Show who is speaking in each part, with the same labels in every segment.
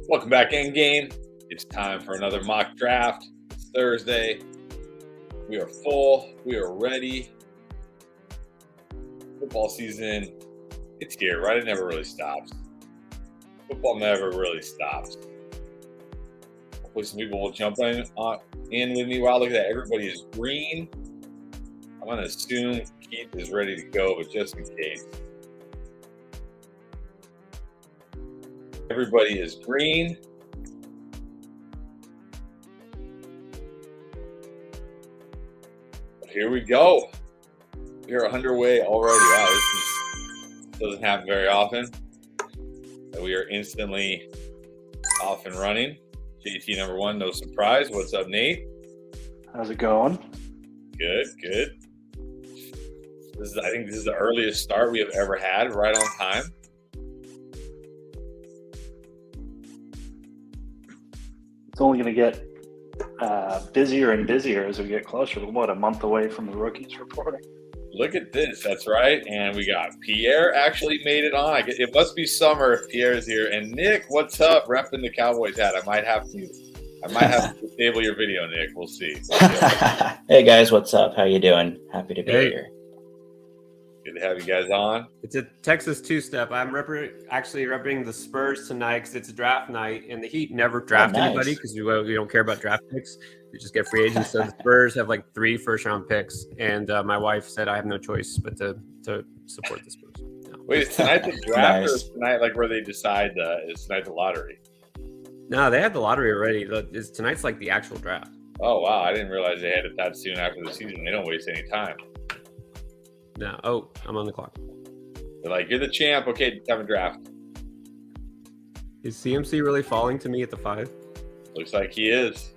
Speaker 1: Welcome back, Endgame. It's time for another mock draft. It's Thursday. We are full. We are ready. Football season, it's here, right? It never really stops. Football never really stops. Hopefully some people will jump in with me. Wow, look at that. Everybody is green. I'm going to assume Keith is ready to go, but just in case. Everybody is green. Here we go. We are underway already. Wow, this doesn't happen very often. So we are instantly off and running. JT number one, no surprise. What's up, Nate?
Speaker 2: How's it going?
Speaker 1: Good, good. I think this is the earliest start we have ever had, right on time.
Speaker 2: It's only going to get busier and busier as we get closer. We're, what, a month away from the rookies reporting?
Speaker 1: Look at this. That's right. And we got Pierre actually made it on. It must be summer if Pierre's here. And Nick, what's up? Repping the Cowboys hat. I might have to disable your video, Nick. We'll see.
Speaker 3: Hey guys, what's up? How you doing? Happy to be here.
Speaker 1: Good to have you guys on.
Speaker 4: It's a Texas two-step. I'm actually repping the Spurs tonight because it's a draft night, and the Heat never draft anybody because we don't care about draft picks. We just get free agents. So the Spurs have like 3 first-round picks, and my wife said I have no choice but to support the Spurs. No.
Speaker 1: Wait, is tonight the draft or is tonight like where they decide is tonight the lottery?
Speaker 4: No, they had the lottery already. Tonight's like the actual draft.
Speaker 1: Oh, wow. I didn't realize they had it that soon after the season. They don't waste any time.
Speaker 4: No. Oh, I'm on the clock.
Speaker 1: They're like, you're the champ. Okay, time to draft.
Speaker 4: Is CMC really falling to me at the 5?
Speaker 1: Looks like he is.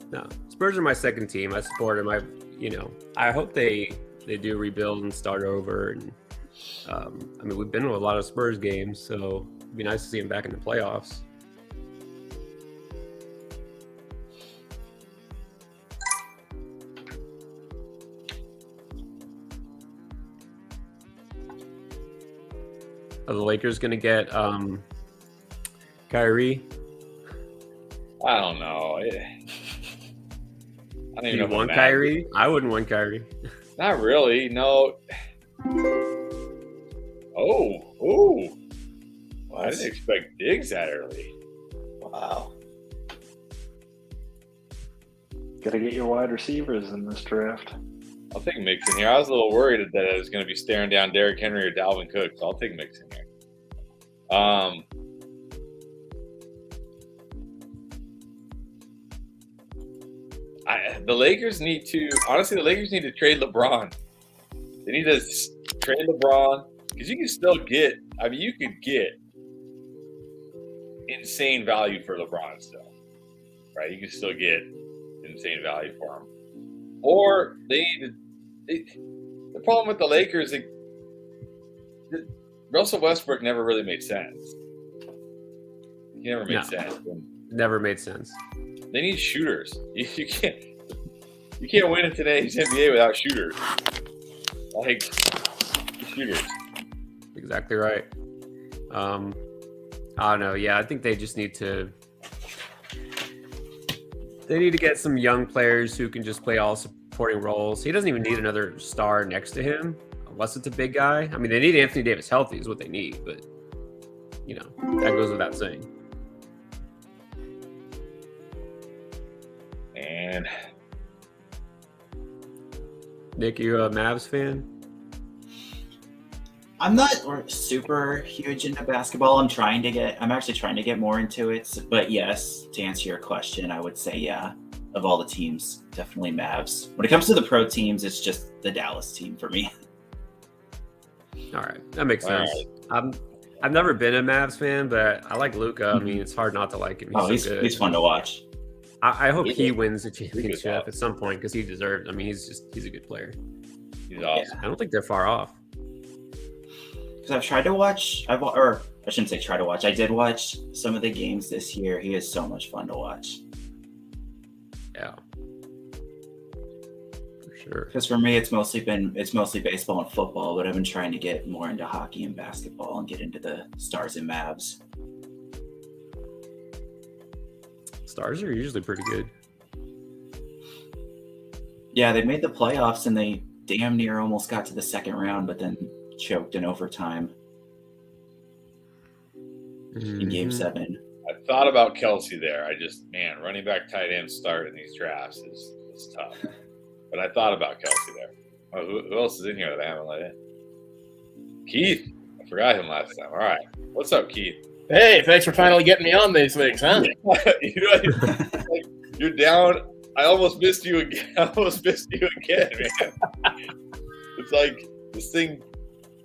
Speaker 4: No, Spurs are my second team. I support them. I hope they do rebuild and start over. And we've been to a lot of Spurs games, so it'd be nice to see them back in the playoffs. Are the Lakers going to get Kyrie?
Speaker 1: I don't know. I don't even know.
Speaker 4: You want Kyrie? I wouldn't want Kyrie.
Speaker 1: Not really. No. Oh. Well, I didn't expect Diggs that early.
Speaker 3: Wow.
Speaker 2: Got to get your wide receivers in this draft.
Speaker 1: I'll take Mixon here. I was a little worried that I was going to be staring down Derrick Henry or Dalvin Cook, so I'll take Mixon here. The Lakers need to trade LeBron. They need to trade LeBron because you can still get. You could get insane value for LeBron still, right? You can still get insane value for him. Or the problem with the Lakers, Russell Westbrook never really made sense. He never made sense.
Speaker 4: Never made sense.
Speaker 1: They need shooters. You can't win in today's NBA without shooters. Like shooters.
Speaker 4: Exactly right. I don't know. Yeah, I think they just need to. They need to get some young players who can just play all supporting roles. He doesn't even need another star next to him, unless it's a big guy. They need Anthony Davis healthy is what they need, but that goes without saying.
Speaker 1: And
Speaker 4: Nick, you a Mavs fan?
Speaker 3: I'm not super huge into basketball. I'm actually trying to get more into it. But yes, to answer your question, I would say yeah. Of all the teams, definitely Mavs. When it comes to the pro teams, it's just the Dallas team for me.
Speaker 4: All right, that makes sense.
Speaker 1: Right.
Speaker 4: I've never been a Mavs fan, but I like Luka. It's hard not to like him.
Speaker 3: He's fun to watch.
Speaker 4: I hope he wins the championship at some point because he deserves. He's a good player.
Speaker 1: He's awesome.
Speaker 4: I don't think they're far off.
Speaker 3: Because I've tried to watch, or I shouldn't say try to watch. I did watch some of the games this year. He is so much fun to watch.
Speaker 4: Yeah. Sure.
Speaker 3: Because for me, it's mostly baseball and football, but I've been trying to get more into hockey and basketball and get into the Stars and Mavs.
Speaker 4: Stars are usually pretty good.
Speaker 3: Yeah, they made the playoffs and they damn near almost got to the second round, but then choked in overtime in Game 7.
Speaker 1: I thought about Kelsey there. Running back, tight end start in these drafts is tough. But I thought about Kelsey there. Oh, who else is in here that I haven't let in? Keith. I forgot him last time. All right. What's up, Keith?
Speaker 5: Hey, thanks for finally getting me on these weeks, huh?
Speaker 1: You're down. I almost missed you again. Man. It's like this thing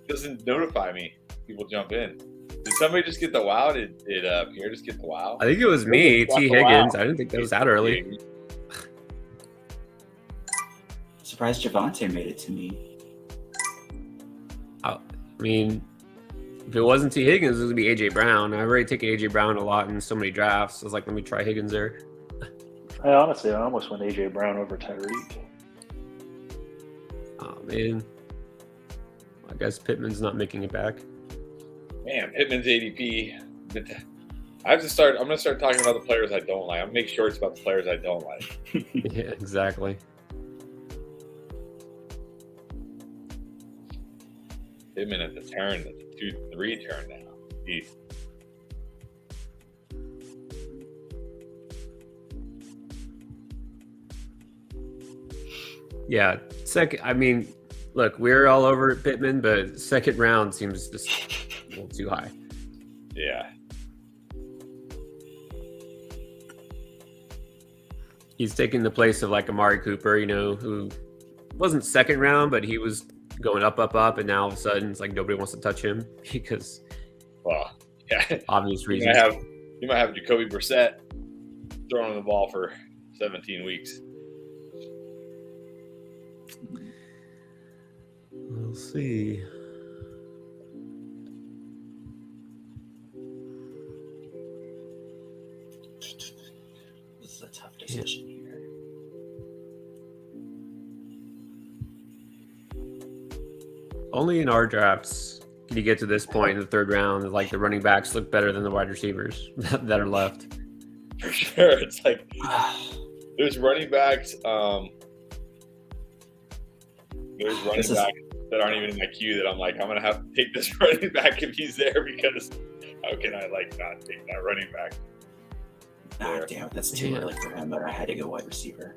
Speaker 1: doesn't notify me. People jump in. Did somebody just get the wow? Did Pierre just get the wow?
Speaker 4: I think it was me, T. Higgins. I didn't think that was out early.
Speaker 3: Surprised Javonte made it to me.
Speaker 4: I mean, if it wasn't T. Higgins, it would be A.J. Brown. I've already taken A.J. Brown a lot in so many drafts. I was like, let me try Higgins there.
Speaker 2: I almost went A.J. Brown over Tyreek.
Speaker 4: Oh, man. I guess Pittman's not making it back.
Speaker 1: Man, Pittman's ADP. I'm going to start talking about the players I don't like. I'm going to make sure it's about the players I don't like.
Speaker 4: Yeah, exactly.
Speaker 1: Pittman at the 2-3 turn now. Jeez.
Speaker 4: Yeah, look, we're all over Pittman, but second round seems just a little too high.
Speaker 1: Yeah.
Speaker 4: He's taking the place of like Amari Cooper, who wasn't second round, but he was going up, and now all of a sudden it's like nobody wants to touch him because,
Speaker 1: yeah,
Speaker 4: obvious reasons.
Speaker 1: You might have Jacoby Brissett throwing the ball for 17 weeks.
Speaker 4: We'll see.
Speaker 3: This is a tough decision here.
Speaker 4: Only in our drafts can you get to this point in the third round. Like the running backs look better than the wide receivers that are left.
Speaker 1: For sure. It's like there's running backs. There's running backs that aren't even in my queue that I'm like, I'm going to have to take this running back if he's there because how can I not take that running back?
Speaker 3: Damn it, that's too early for him, but I had to go wide receiver.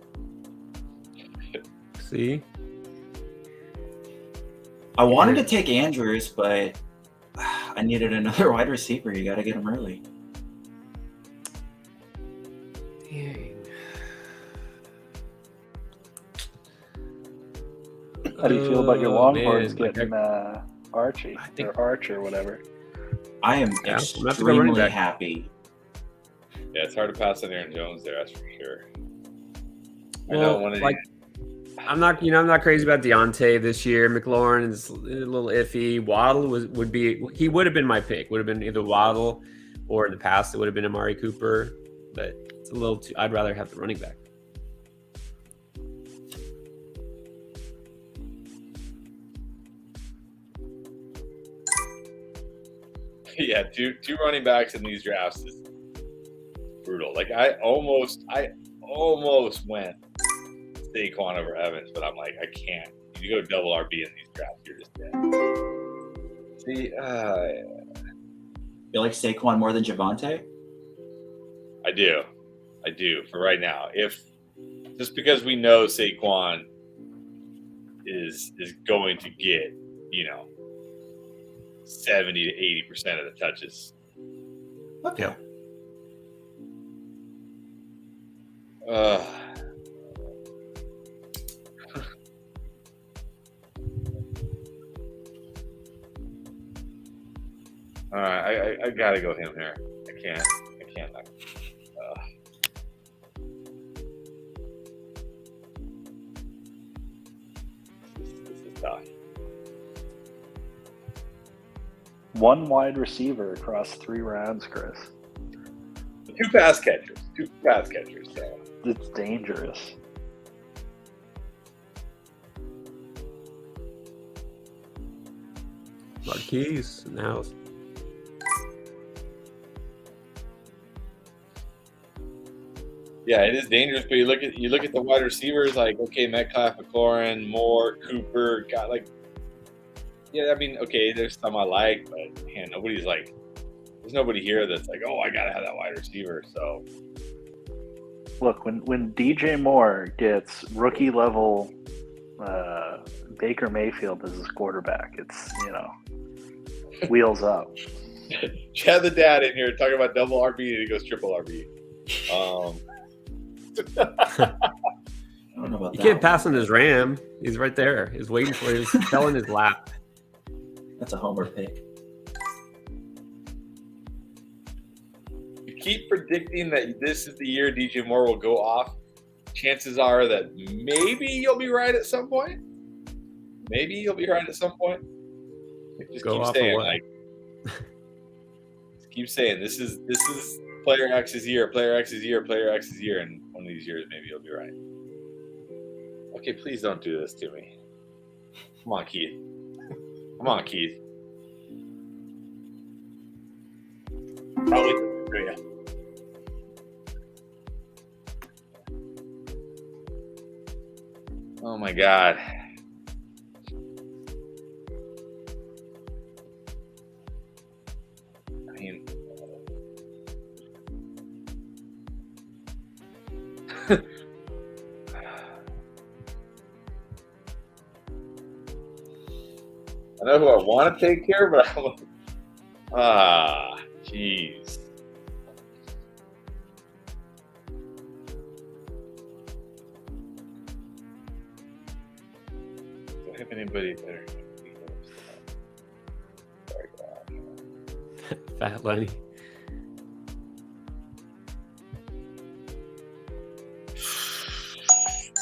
Speaker 4: See?
Speaker 3: I wanted to take Andrews, but I needed another wide receiver. You got to get him early.
Speaker 4: Dang.
Speaker 2: How do you feel about your Longhorns
Speaker 4: man.
Speaker 2: getting Archie or Arch or whatever?
Speaker 3: I am extremely happy.
Speaker 1: Yeah, it's hard to pass on Aaron Jones there, that's for sure.
Speaker 4: Well, I'm not crazy about Deontay this year. McLaurin is a little iffy. Waddle would have been my pick. Would have been either Waddle or in the past it would have been Amari Cooper. But it's a little too. I'd rather have the running back.
Speaker 1: Yeah, two running backs in these drafts is brutal. Like I almost went Saquon over Evans, but I'm like, I can't. If you go double RB in these drafts, you're just dead. See,
Speaker 3: You like Saquon more than Javonte?
Speaker 1: I do for right now. If just because we know Saquon is going to get 70 to 80% of the touches.
Speaker 3: Okay.
Speaker 4: Yeah.
Speaker 1: All right, I gotta go him here. I can't. This is tough.
Speaker 2: One wide receiver across 3 rounds, Chris.
Speaker 1: Two pass catchers. So.
Speaker 2: It's dangerous.
Speaker 4: Marquise in the house.
Speaker 1: Yeah, it is dangerous, but you look at the wide receivers, like, okay, Metcalf, McLaurin, Moore, Cooper, got like, yeah, I mean, okay, there's some I like, but man, there's nobody here that's like, oh, I gotta have that wide receiver. So
Speaker 2: Look, when DJ Moore gets rookie level Baker Mayfield as his quarterback, it's wheels up.
Speaker 1: Chad the dad in here talking about double RB and he goes triple RB.
Speaker 3: I don't know about
Speaker 4: You
Speaker 3: that.
Speaker 4: can't pass on his Ram. He's right there. He's waiting for you. He's fell in his lap.
Speaker 3: That's a homer pick.
Speaker 1: You keep predicting that this is the year DJ Moore will go off. Chances are that maybe you'll be right at some point. Just
Speaker 4: Go
Speaker 1: keep
Speaker 4: off
Speaker 1: saying,
Speaker 4: of what?
Speaker 1: like, just keep saying this is player X's year, player X's year, player X's year, and one of these years maybe you'll be right. Okay, please don't do this to me. Come on, Keith.
Speaker 5: Probably for you.
Speaker 1: Oh my God. I mean, I know who I want to take here, but jeez. Do I have anybody better? Sorry, God.
Speaker 4: Fat Lenny.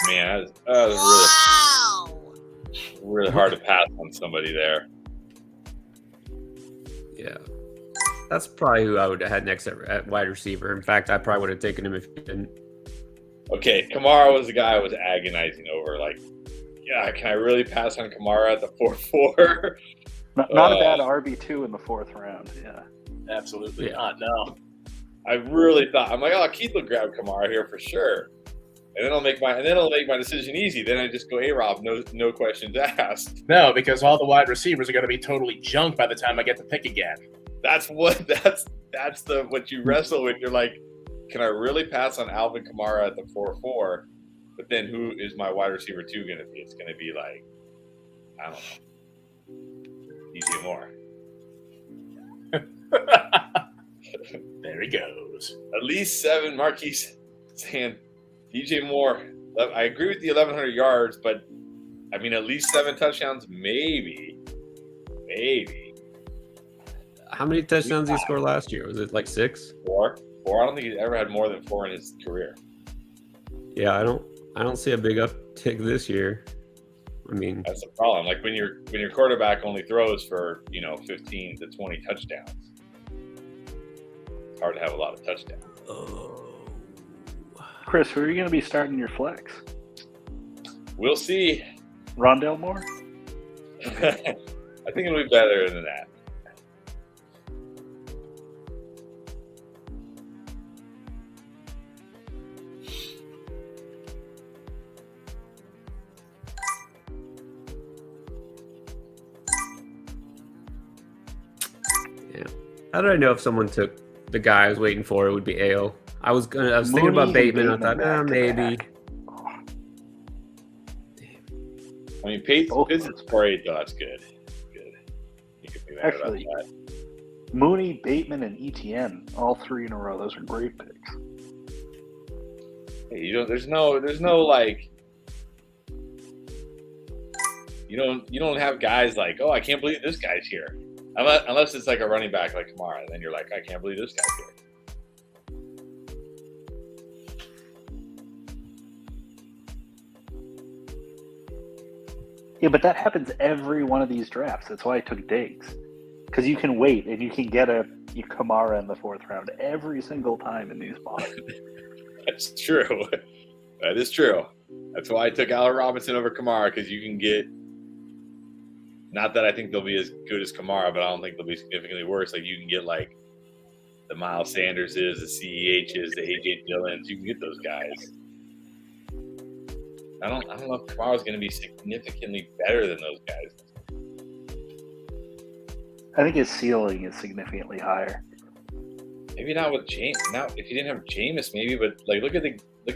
Speaker 1: Man, that was really hard to pass on somebody there.
Speaker 4: Yeah. That's probably who I would have had next at wide receiver. In fact, I probably would have taken him if he didn't.
Speaker 1: Okay, Kamara was the guy I was agonizing over. Like, yeah, can I really pass on Kamara at the 4-4?
Speaker 2: Not a bad RB2 in the 4th round. Yeah.
Speaker 5: Absolutely
Speaker 4: Yeah.
Speaker 5: not. No.
Speaker 1: I really thought, I'm like, oh, Keith will grab Kamara here for sure. And then it'll make my decision easy. Then I just go A-Rob, no questions asked.
Speaker 5: No, because all the wide receivers are going to be totally junk by the time I get to pick again.
Speaker 1: That's what you wrestle with. You're like, can I really pass on Alvin Kamara at the 4-4? But then who is my wide receiver 2 going to be? It's going to be like, I don't know, DJ Moore.
Speaker 5: There he goes.
Speaker 1: At least 7. Marquise saying DJ Moore. I agree with the 1,100 yards, but I mean, at least 7 touchdowns, maybe.
Speaker 4: How many touchdowns did he score last year? Was it like 6?
Speaker 1: 4. I don't think he's ever had more than 4 in his career.
Speaker 4: Yeah, I don't see a big uptick this year. I mean,
Speaker 1: That's the problem. Like when your quarterback only throws for 15 to 20 touchdowns, it's hard to have a lot of touchdowns.
Speaker 2: Chris, who are you going to be starting your flex?
Speaker 1: We'll see.
Speaker 2: Rondell Moore?
Speaker 1: I think it'll be better than that.
Speaker 4: yeah. How did I know if someone took the guy I was waiting for? It would be AO. I was thinking about Bateman. I thought, maybe.
Speaker 1: I mean, Pitts
Speaker 2: Both
Speaker 1: is
Speaker 2: those
Speaker 1: 4-8, though. That's good. You can be mad about
Speaker 2: Actually,
Speaker 1: that.
Speaker 2: Mooney, Bateman, and ETN, all 3 in a row. Those are great picks.
Speaker 1: Hey, there's no like, you don't have guys like, oh, I can't believe this guy's here, unless it's like a running back like Kamara. Then you're like, I can't believe this guy's here.
Speaker 2: Yeah, but that happens every one of these drafts. That's why I took Diggs. Because you can wait and you can get a Kamara in the 4th round every single time in these spots.
Speaker 1: That's true. That is true. That's why I took Allen Robinson over Kamara, because you can get Not that I think they'll be as good as Kamara, but I don't think they'll be significantly worse. Like you can get like the Miles Sanderses, the CEHs, the AJ Dillons. You can get those guys. I don't know if Kamara's going to be significantly better than those guys.
Speaker 2: I think his ceiling is significantly higher.
Speaker 1: Maybe not with James. Now, if you didn't have Jameis, maybe. But like, look at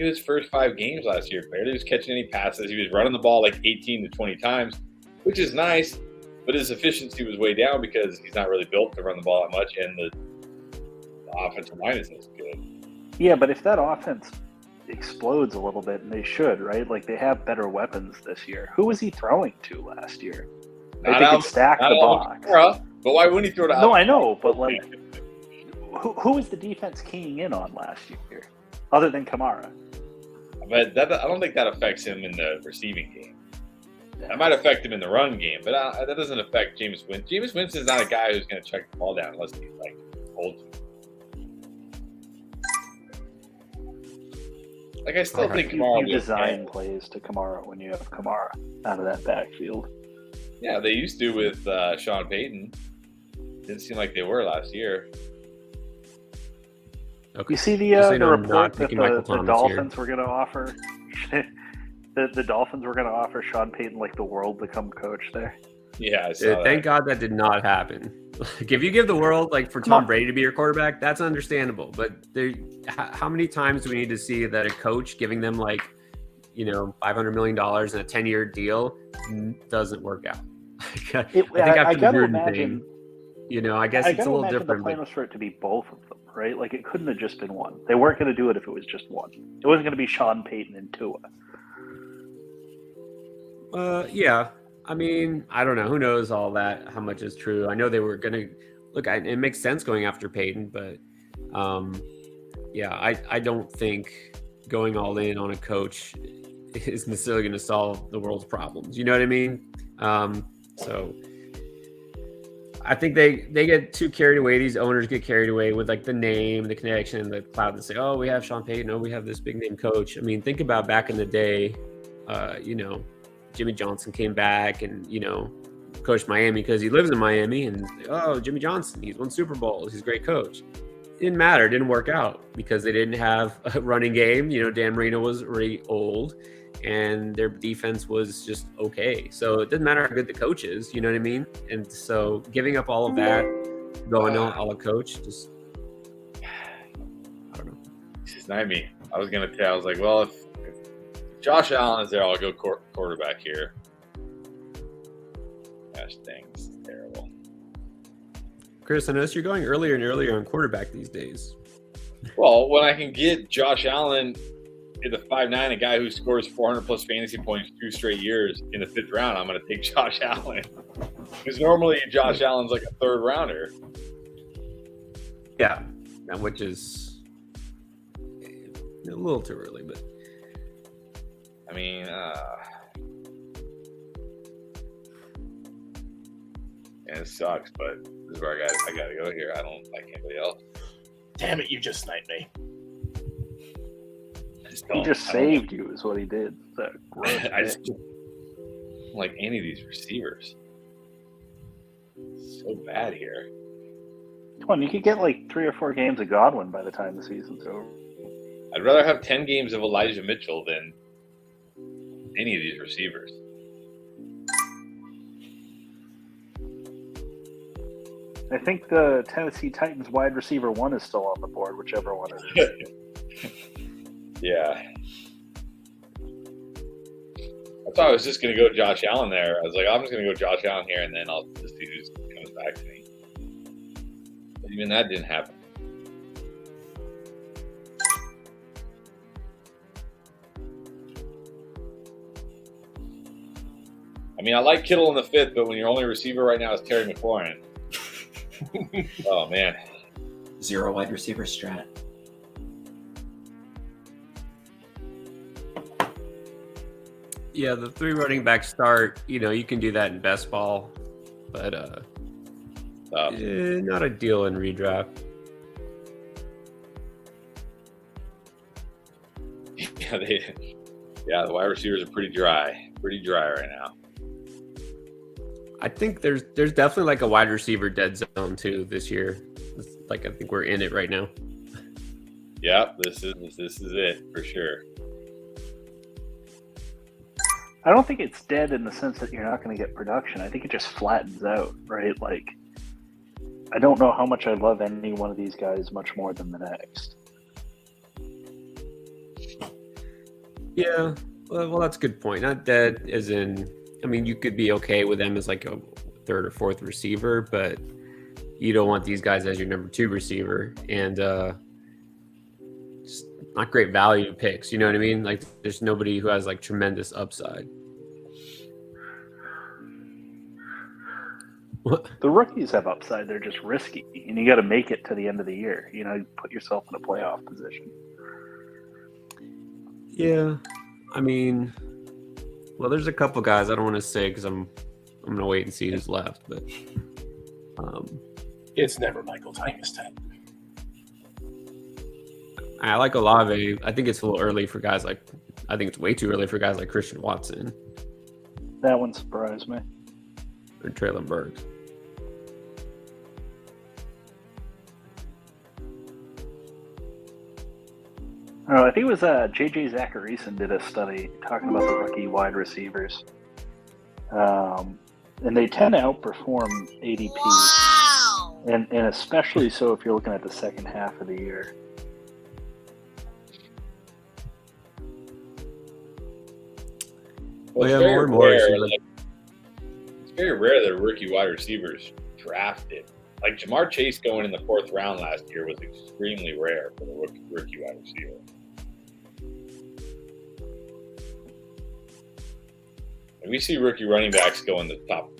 Speaker 1: his first 5 games last year. Barely was catching any passes. He was running the ball like 18 to 20 times, which is nice. But his efficiency was way down because he's not really built to run the ball that much, and the offensive line isn't as good.
Speaker 2: Yeah, but if that offense explodes a little bit, and they should, right? Like they have better weapons this year. Who was he throwing to last year? They could stack the box.
Speaker 1: But why wouldn't he throw to
Speaker 2: No, I know, but like, who was the defense keying in on last year, other than Kamara?
Speaker 1: But I don't think that affects him in the receiving game. That might affect him in the run game, but that doesn't affect Jameis Winston. Jameis Winston is not a guy who's going to check the ball down unless he's like old. Like I still think Kamara.
Speaker 2: You design plays to Kamara when you have Kamara out of that backfield.
Speaker 1: Yeah, they used to with Sean Payton. Didn't seem like they were last year.
Speaker 2: Okay. You see the report that the Dolphins were going to offer the Dolphins were going to offer Sean Payton like the world to come coach there.
Speaker 1: Yeah, I saw
Speaker 4: thank God that did not happen. Like, if you give the world like for Tom Brady to be your quarterback, that's understandable. But how many times do we need to see that a coach giving them like, $500 million in a 10-year deal doesn't work out? I think after the Gruden thing, I guess it's a little different.
Speaker 2: The plan was for it to be both of them, right? Like it couldn't have just been one. They weren't going to do it if it was just one. It wasn't going to be Sean Payton and Tua.
Speaker 4: Yeah. I mean, I don't know. Who knows all that? How much is true? I know they were going to look. It makes sense going after Payton, but I don't think going all in on a coach is necessarily going to solve the world's problems. You know what I mean? So I think they get too carried away. These owners get carried away with like the name, the connection, the cloud, and say, "Oh, we have Sean Payton. Oh, we have this big name coach." I mean, think about back in the day. Jimmy Johnson came back and, coached Miami because he lives in Miami. And, Jimmy Johnson, he's won Super Bowls. He's a great coach. It didn't matter. It didn't work out because they didn't have a running game. Dan Marino was already old and their defense was just okay. So it doesn't matter how good the coach is. You know what I mean? And so giving up all of that, going on a coach, just, I don't know.
Speaker 1: This is not me. I was going to tell, I was like, well, if Josh Allen is there, I'll go quarterback here. Gosh dang, this is terrible.
Speaker 4: Chris, I noticed you're going earlier and earlier on quarterback these days.
Speaker 1: Well, when I can get Josh Allen in the 5'9", a guy who scores 400-plus fantasy points 2 straight years in the 5th round, I'm going to take Josh Allen. Because normally Josh Allen's like a 3rd rounder.
Speaker 4: Yeah, which is a little too early, but.
Speaker 1: I mean, it sucks, but this is where I gotta go here. I don't like anybody else.
Speaker 5: Damn it, you just sniped me.
Speaker 2: He just saved you is what he did.
Speaker 1: I just don't like any of these receivers. It's so bad here.
Speaker 2: Come on, you could get like 3 or 4 games of Godwin by the time the season's over.
Speaker 1: I'd rather have 10 games of Elijah Mitchell than any of these receivers.
Speaker 2: I think the Tennessee Titans wide receiver 1 is still on the board, whichever one it is.
Speaker 1: Yeah. I thought I was just going to go Josh Allen there. I was like, I'm just going to go Josh Allen here, and then I'll just see who's coming back to me. But even that didn't happen. I mean, I like Kittle in the 5th, but when your only receiver right now is Terry McLaurin. Oh, man.
Speaker 3: 0 wide receiver strat.
Speaker 4: Yeah, the 3 running back start, you can do that in best ball, but not ideal in redraft.
Speaker 1: Yeah, the wide receivers are pretty dry right now.
Speaker 4: I think there's definitely like a wide receiver dead zone too this year. Like I think we're in it right now.
Speaker 1: Yeah, this is it for sure.
Speaker 2: I don't think it's dead in the sense that you're not going to get production. I think it just flattens out, right? Like, I don't know how much I love any one of these guys much more than the next.
Speaker 4: Yeah, well, that's a good point. Not dead as in, I mean, you could be okay with them as like a third or fourth receiver, but you don't want these guys as your number 2 receiver, and just not great value picks. You know what I mean? Like, there's nobody who has like tremendous upside.
Speaker 2: The rookies have upside. They're just risky, and you got to make it to the end of the year. You know, you put yourself in a playoff position.
Speaker 4: Yeah, I mean, well, there's a couple guys I don't want to say because I'm gonna wait and see who's left, but
Speaker 5: It's never Michael Thomas time.
Speaker 4: I like Olave. I think it's a little early for guys like. I think it's way too early for guys like Christian Watson
Speaker 2: That one surprised me.
Speaker 4: or Traylon Burks.
Speaker 2: Oh, I think it was J.J. Zacharyson did a study talking about the rookie wide receivers. And they tend to outperform ADP.
Speaker 6: Wow!
Speaker 2: And especially so if you're looking at the second half of the year.
Speaker 4: Well, yeah,
Speaker 1: it's very
Speaker 4: more and more.
Speaker 1: rare,
Speaker 4: so like-
Speaker 1: it's very rare that rookie wide receivers drafted. Like Jamar Chase going in the 4th round last year was extremely rare for the rookie wide receiver. And we see rookie running backs go in the top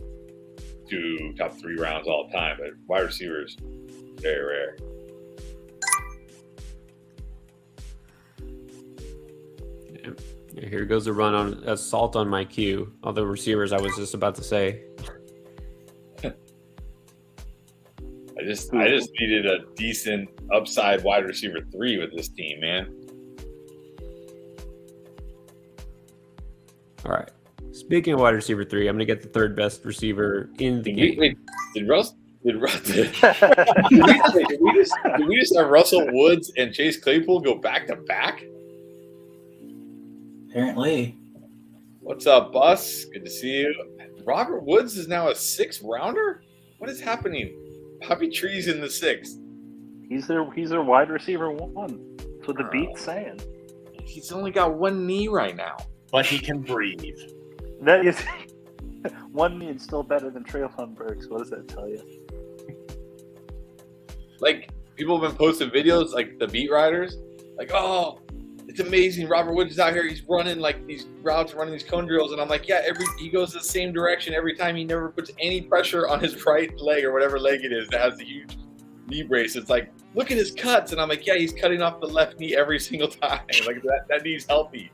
Speaker 1: 2, top 3 rounds all the time, but wide receivers, very rare.
Speaker 4: Yeah, here goes a run on assault on my cue. All the receivers I was just about to say.
Speaker 1: I just needed a decent upside wide receiver 3 with this team, man.
Speaker 4: All right. Speaking of wide receiver 3, I'm gonna get the 3rd best receiver in the game.
Speaker 1: Wait, did we just have Russell Woods and Chase Claypool go back to back?
Speaker 3: Apparently.
Speaker 1: What's up, Bus? Good to see you. Robert Woods is now a 6th rounder? What is happening? Bobby Tree's in the 6th.
Speaker 2: He's their wide receiver 1. That's what the beat's saying.
Speaker 1: He's only got one knee right now.
Speaker 5: But he can breathe.
Speaker 2: That is one knee and still better than Traylon Burks. What does that tell you?
Speaker 1: Like, people have been posting videos, like the beat writers, like, oh, it's amazing. Robert Woods is out here. He's running like these routes, running these cone drills. And I'm like, yeah, he goes the same direction every time. He never puts any pressure on his right leg or whatever leg it is that has the huge knee brace. It's like, look at his cuts. And I'm like, yeah, he's cutting off the left knee every single time. Like, that knee's healthy.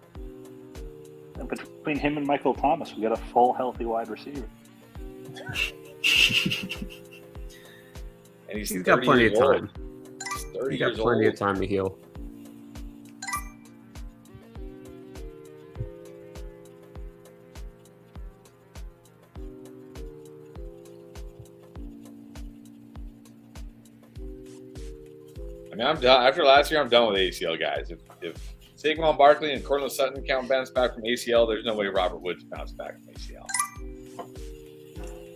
Speaker 2: And between him and Michael Thomas, we got a full, healthy wide receiver.
Speaker 1: And he's
Speaker 4: got
Speaker 1: 30
Speaker 4: plenty of
Speaker 1: years old.
Speaker 4: time.
Speaker 1: He's 30
Speaker 4: He's got
Speaker 1: years
Speaker 4: plenty
Speaker 1: old.
Speaker 4: of time to heal.
Speaker 1: I mean, I'm done. After last year, I'm done with ACL guys. If Saquon Barkley and Cortland Sutton can't bounce back from ACL, there's no way Robert Woods bounced back from ACL.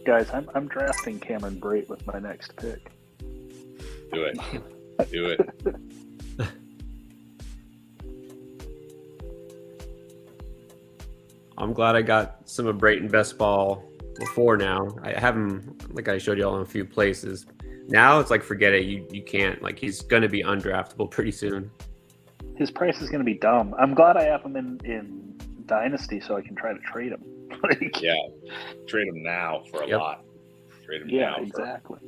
Speaker 2: Guys, I'm drafting Cameron Brate with my next pick.
Speaker 1: Do it. Do it.
Speaker 4: I'm glad I got some of Brayton best ball before now. I have him, like I showed y'all in a few places. Now it's like, forget it. You can't. Like, he's going to be undraftable pretty soon.
Speaker 2: His price is going to be dumb. I'm glad I have him in Dynasty so I can try to trade him. Like,
Speaker 1: Yeah. Trade him now for a
Speaker 4: Yep.
Speaker 1: lot. Trade him
Speaker 2: yeah,
Speaker 1: now.
Speaker 2: exactly.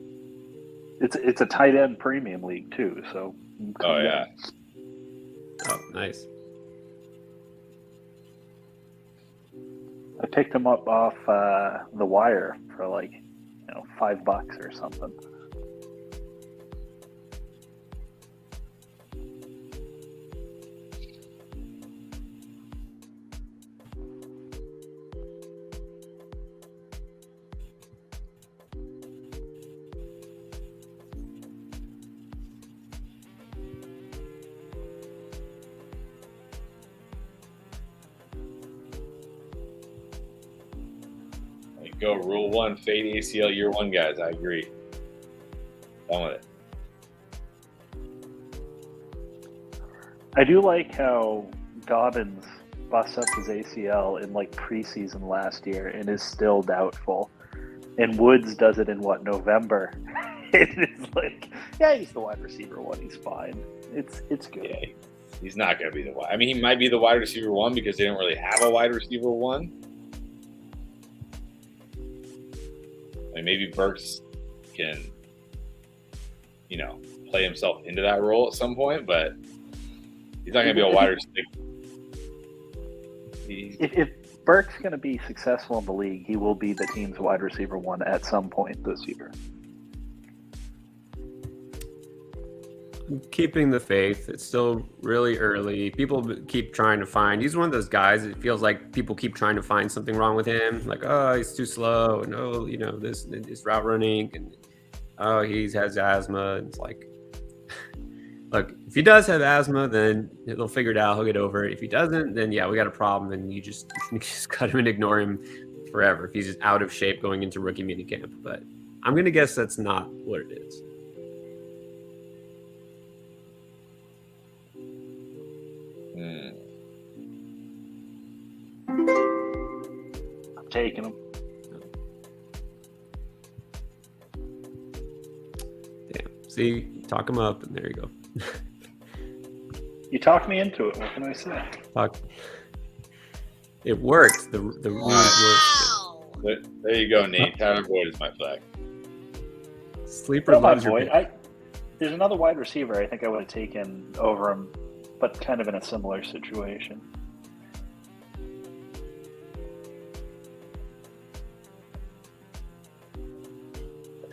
Speaker 2: It's a tight end premium league too, so.
Speaker 1: Oh, yeah.
Speaker 4: Oh, nice.
Speaker 2: I picked him up off the wire for like, $5 or something.
Speaker 1: Go rule 1, fade ACL year 1 guys. I agree. Done with it.
Speaker 2: I do like how Dobbins busts up his ACL in like preseason last year and is still doubtful. And Woods does it in November. It is like, yeah, he's the wide receiver 1. He's fine. It's good.
Speaker 1: Yeah, he's not going to be the wide. I mean, he might be the wide receiver 1 because they don't really have a wide receiver 1. I mean, maybe Burks can, play himself into that role at some point, but he's not going to be a wide receiver.
Speaker 2: If Burke's going to be successful in the league, he will be the team's wide receiver 1 at some point this year.
Speaker 4: I'm keeping the faith. It's still really early. People keep trying to find. He's one of those guys. It feels like people keep trying to find something wrong with him. Like, oh, he's too slow, and this route running, and oh, he has asthma. And it's like, look, if he does have asthma, then he'll figure it out. He'll get over it. If he doesn't, then yeah, we got a problem. And you just cut him and ignore him forever if he's just out of shape going into rookie minicamp. But I'm gonna guess that's not what it is.
Speaker 2: I'm taking him.
Speaker 4: Damn. See, talk him up, and there you go.
Speaker 2: You talked me into it. What can I say?
Speaker 4: It worked. The rules worked.
Speaker 1: There you go, Nate. Tyler Boyd is my flag.
Speaker 4: Sleeper loves your
Speaker 2: Boyd.
Speaker 4: pick.
Speaker 2: There's another wide receiver I think I would have taken over him, but kind of in a similar situation.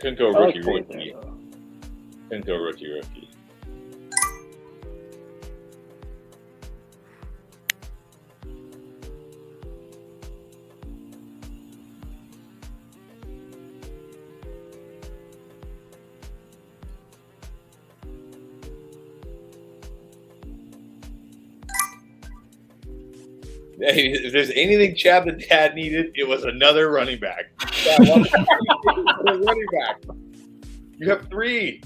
Speaker 1: Couldn't go
Speaker 2: I like
Speaker 1: rookie.
Speaker 2: Boyd there, though.
Speaker 1: Couldn't go rookie. Hey, if there's anything Chad the Dad needed, it was another running back. Running back. You have 3.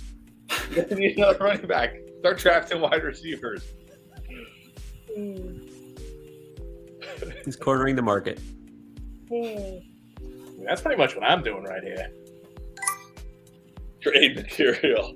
Speaker 1: You need another running back. Start drafting wide receivers.
Speaker 4: He's cornering the market.
Speaker 5: That's pretty much what I'm doing right here.
Speaker 1: Trade material.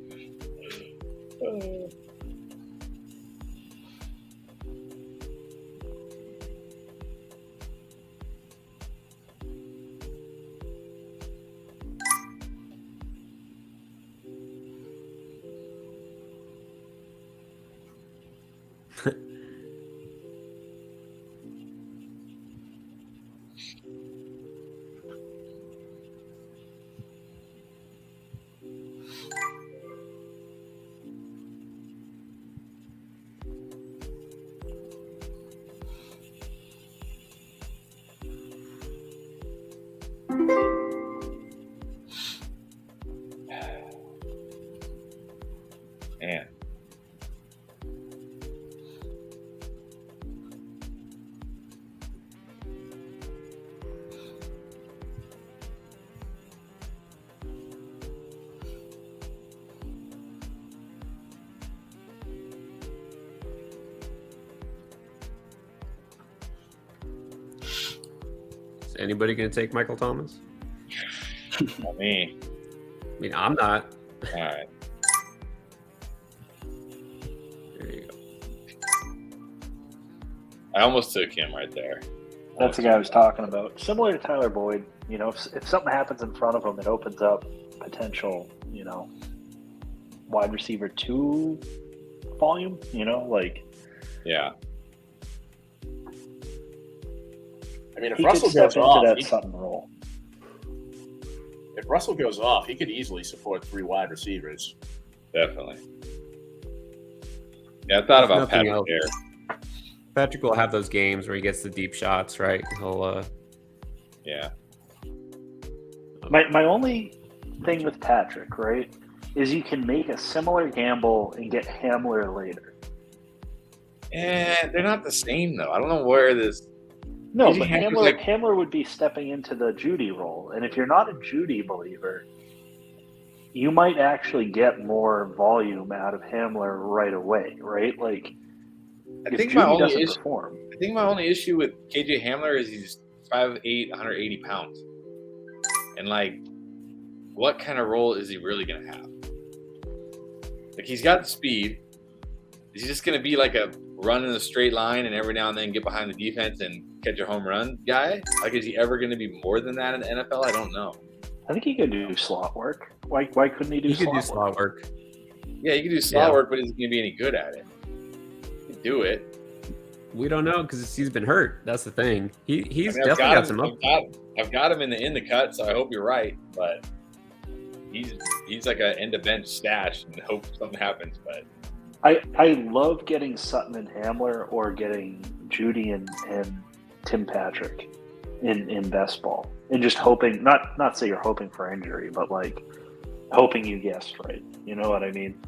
Speaker 1: Man.
Speaker 4: Is anybody going to take Michael Thomas?
Speaker 1: Not me.
Speaker 4: I mean, I'm not.
Speaker 1: All right.
Speaker 4: There you go.
Speaker 1: I almost took him right there.
Speaker 2: That's the guy I was talking about. Similar to Tyler Boyd, if something happens in front of him, it opens up potential, wide receiver 2 volume,
Speaker 1: Yeah.
Speaker 5: I mean, if
Speaker 2: he
Speaker 5: Russell
Speaker 2: could step
Speaker 5: goes
Speaker 2: into
Speaker 5: off,
Speaker 2: that Sutton role.
Speaker 5: if Russell goes off, he could easily support 3 wide receivers.
Speaker 1: Definitely. Yeah, I thought about
Speaker 4: Nothing
Speaker 1: Patrick
Speaker 4: else.
Speaker 1: there.
Speaker 4: Patrick will have those games where he gets the deep shots, right? He'll,
Speaker 1: Yeah.
Speaker 2: My only thing with Patrick, right, is you can make a similar gamble and get Hamler later.
Speaker 1: They're not the same though. I don't know where this.
Speaker 2: No,
Speaker 1: KJ
Speaker 2: but
Speaker 1: Hamler's
Speaker 2: Hamler would be stepping into the Judy role. And if you're not a Judy believer, you might actually get more volume out of Hamler right away, right? Like, if Judy doesn't perform.
Speaker 1: I think my only issue with KJ Hamler is he's 5'8", 180 pounds. And, like, what kind of role is he really going to have? Like, he's got the speed. Is he just going to be like a run in a straight line and every now and then get behind the defense and catch a home run guy? Like, is he ever going to be more than that in the NFL? I don't know.
Speaker 2: I think he could do slot work. Why couldn't he do slot work?
Speaker 4: He could do slot work.
Speaker 1: Yeah, he could do slot work, but is he going to be any good at it? He could do it.
Speaker 4: We don't know because he's been hurt. That's the thing. He's definitely got some up.
Speaker 1: I've got him in the cut, so I hope you're right. But he's like an end of bench stash and hope something happens. But
Speaker 2: I love getting Sutton and Hamler or getting Judy and Tim Patrick in best ball, and just hoping not say you're hoping for injury, but like hoping you guessed right. You know what I mean?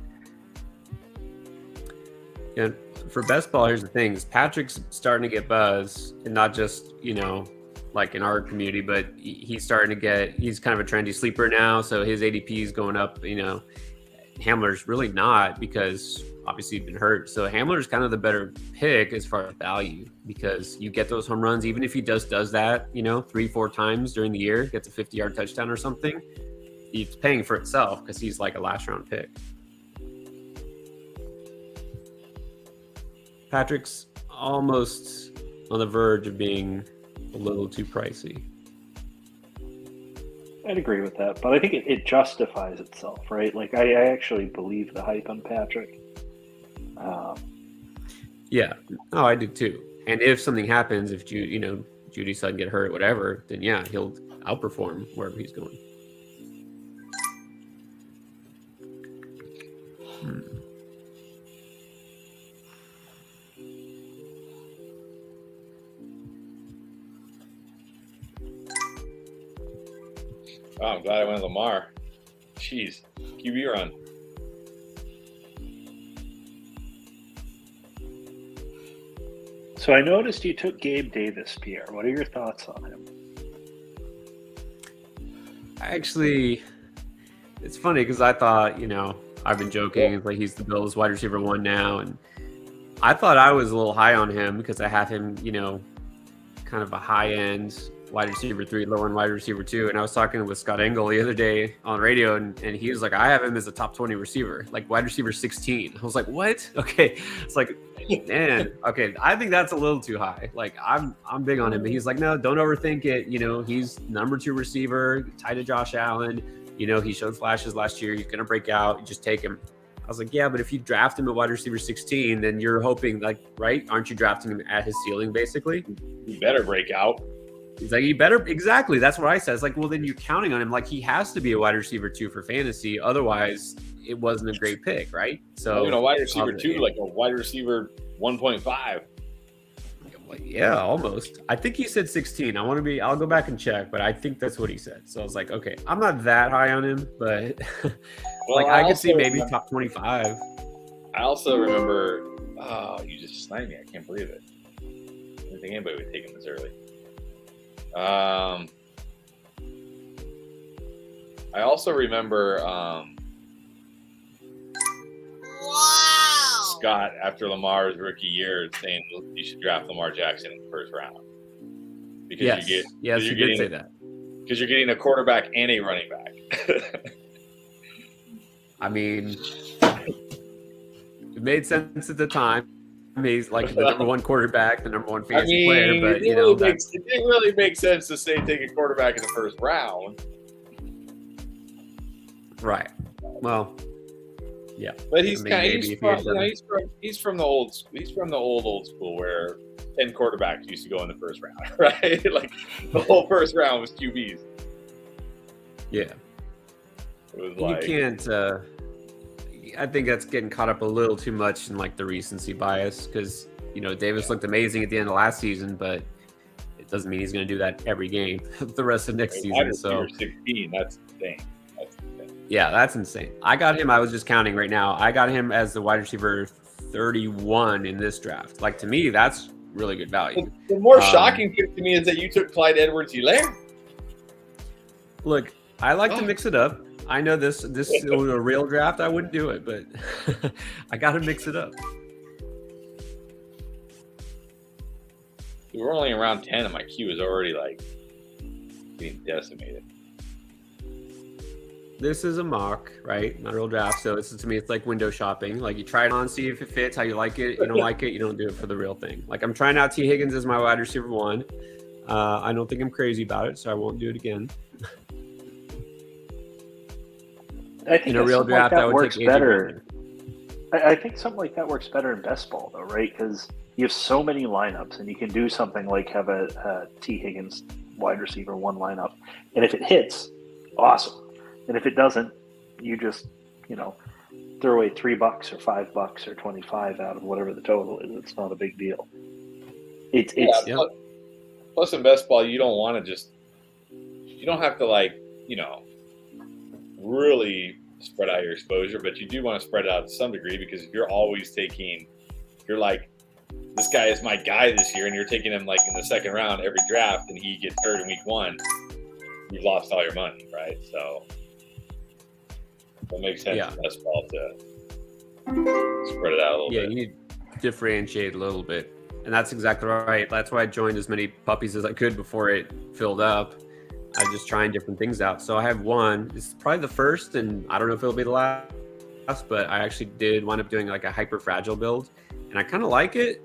Speaker 4: Yeah. For best ball, here's the thing: is Patrick's starting to get buzz, and not just like in our community, but he's starting to get. He's kind of a trendy sleeper now, so his ADP is going up. Hamler's really not because obviously he's been hurt. So Hamler's kind of the better pick as far as value because you get those home runs, even if he does that, 3-4 times during the year, gets a 50-yard touchdown or something. He's paying for itself because he's like a last-round pick. Patrick's almost on the verge of being a little too pricey.
Speaker 2: I'd agree with that, but I think it justifies itself, right? Like I actually believe the hype on Patrick.
Speaker 4: Yeah, no, I do too. And if something happens, if Judy's son get hurt, whatever, then yeah, he'll outperform wherever he's going.
Speaker 1: Oh, I'm glad I went Lamar. Jeez, QB run.
Speaker 2: So I noticed you took Gabe Davis, Pierre. What are your thoughts on him?
Speaker 4: Actually, it's funny because I thought, I've been joking, like he's the Bills wide receiver 1 now, and I thought I was a little high on him because I have him, kind of a high end wide receiver 3, low end wide receiver 2. And I was talking with Scott Engel the other day on radio, and he was like, I have him as a top 20 receiver, like wide receiver 16. I was like, what? Okay. It's like, man, okay. I think that's a little too high. Like I'm big on him, but he's like, no, don't overthink it. He's number 2 receiver, tied to Josh Allen. He showed flashes last year. He's going to break out. You just take him. I was like, yeah, but if you draft him at wide receiver 16, then you're hoping, like, right? Aren't you drafting him at his ceiling, basically?
Speaker 1: You better break out.
Speaker 4: He's like, you better. Exactly. That's what I said. It's like, well, then you're counting on him. Like, he has to be a wide receiver 2 for fantasy. Otherwise, it wasn't a great pick, right? So,
Speaker 1: a wide receiver 2, like a wide receiver 1.5.
Speaker 4: Yeah, almost. I think he said 16. I'll go back and check, but I think that's what he said. So I was like, okay, I'm not that high on him, but I could see maybe top 25.
Speaker 1: I also remember, you just sniped me. I can't believe it. I didn't think anybody would take him this early. I also remember Scott, after Lamar's rookie year, saying you should draft Lamar Jackson in the first round. Because
Speaker 4: he did say that.
Speaker 1: Because you're getting a quarterback and a running back.
Speaker 4: I mean, it made sense at the time. He's like the number 1 quarterback, the number 1 fantasy player, but
Speaker 1: it didn't really make sense to say take a quarterback in the first round.
Speaker 4: Right. Well, yeah.
Speaker 1: But he's from the old school where 10 quarterbacks used to go in the first round, right? Like the whole first round was QBs.
Speaker 4: Yeah.
Speaker 1: It was like
Speaker 4: you can't. I think that's getting caught up a little too much in like the recency bias because Davis looked amazing at the end of last season, but it doesn't mean he's going to do that every game the rest of next season. So
Speaker 1: 16, that's insane.
Speaker 4: Yeah, that's insane. I got him. I was just counting right now. I got him as the wide receiver 31 in this draft. Like to me, that's really good value.
Speaker 1: The more shocking thing to me is that you took Clyde Edwards-Helaire.
Speaker 4: Look, I like to mix it up. I know this is a real draft. I wouldn't do it, but I got to mix it up.
Speaker 1: We were only around 10, and my queue is already like being decimated.
Speaker 4: This is a mock, right? Not a real draft. So to me, it's like window shopping. Like you try it on, see if it fits, how you like it. You don't like it, you don't do it for the real thing. Like I'm trying out T. Higgins as my wide receiver 1. I don't think I'm crazy about it, so I won't do it again.
Speaker 2: I think
Speaker 4: in a real draft,
Speaker 2: like
Speaker 4: I would
Speaker 2: works
Speaker 4: take
Speaker 2: better. I think something like that works better in best ball, though, right? Because you have so many lineups, and you can do something like have a T. Higgins wide receiver 1 lineup, and if it hits, awesome. And if it doesn't, you just, throw away $3 or $5 or 25 out of whatever the total is. It's not a big deal.
Speaker 1: Plus in best ball, you don't want to you don't have to really spread out your exposure, but you do want to spread it out to some degree, because if you're always you're like, this guy is my guy this year, and you're taking him like in the second round every draft, and he gets hurt in week 1, you've lost all your money, right? So it makes sense in best ball to spread it out a little bit.
Speaker 4: Yeah, you need to differentiate a little bit. And that's exactly right. That's why I joined as many puppies as I could before it filled up. I was just trying different things out. So I have one. It's probably the first, and I don't know if it'll be the last, but I actually did wind up doing like a hyper fragile build, and I kind of like it.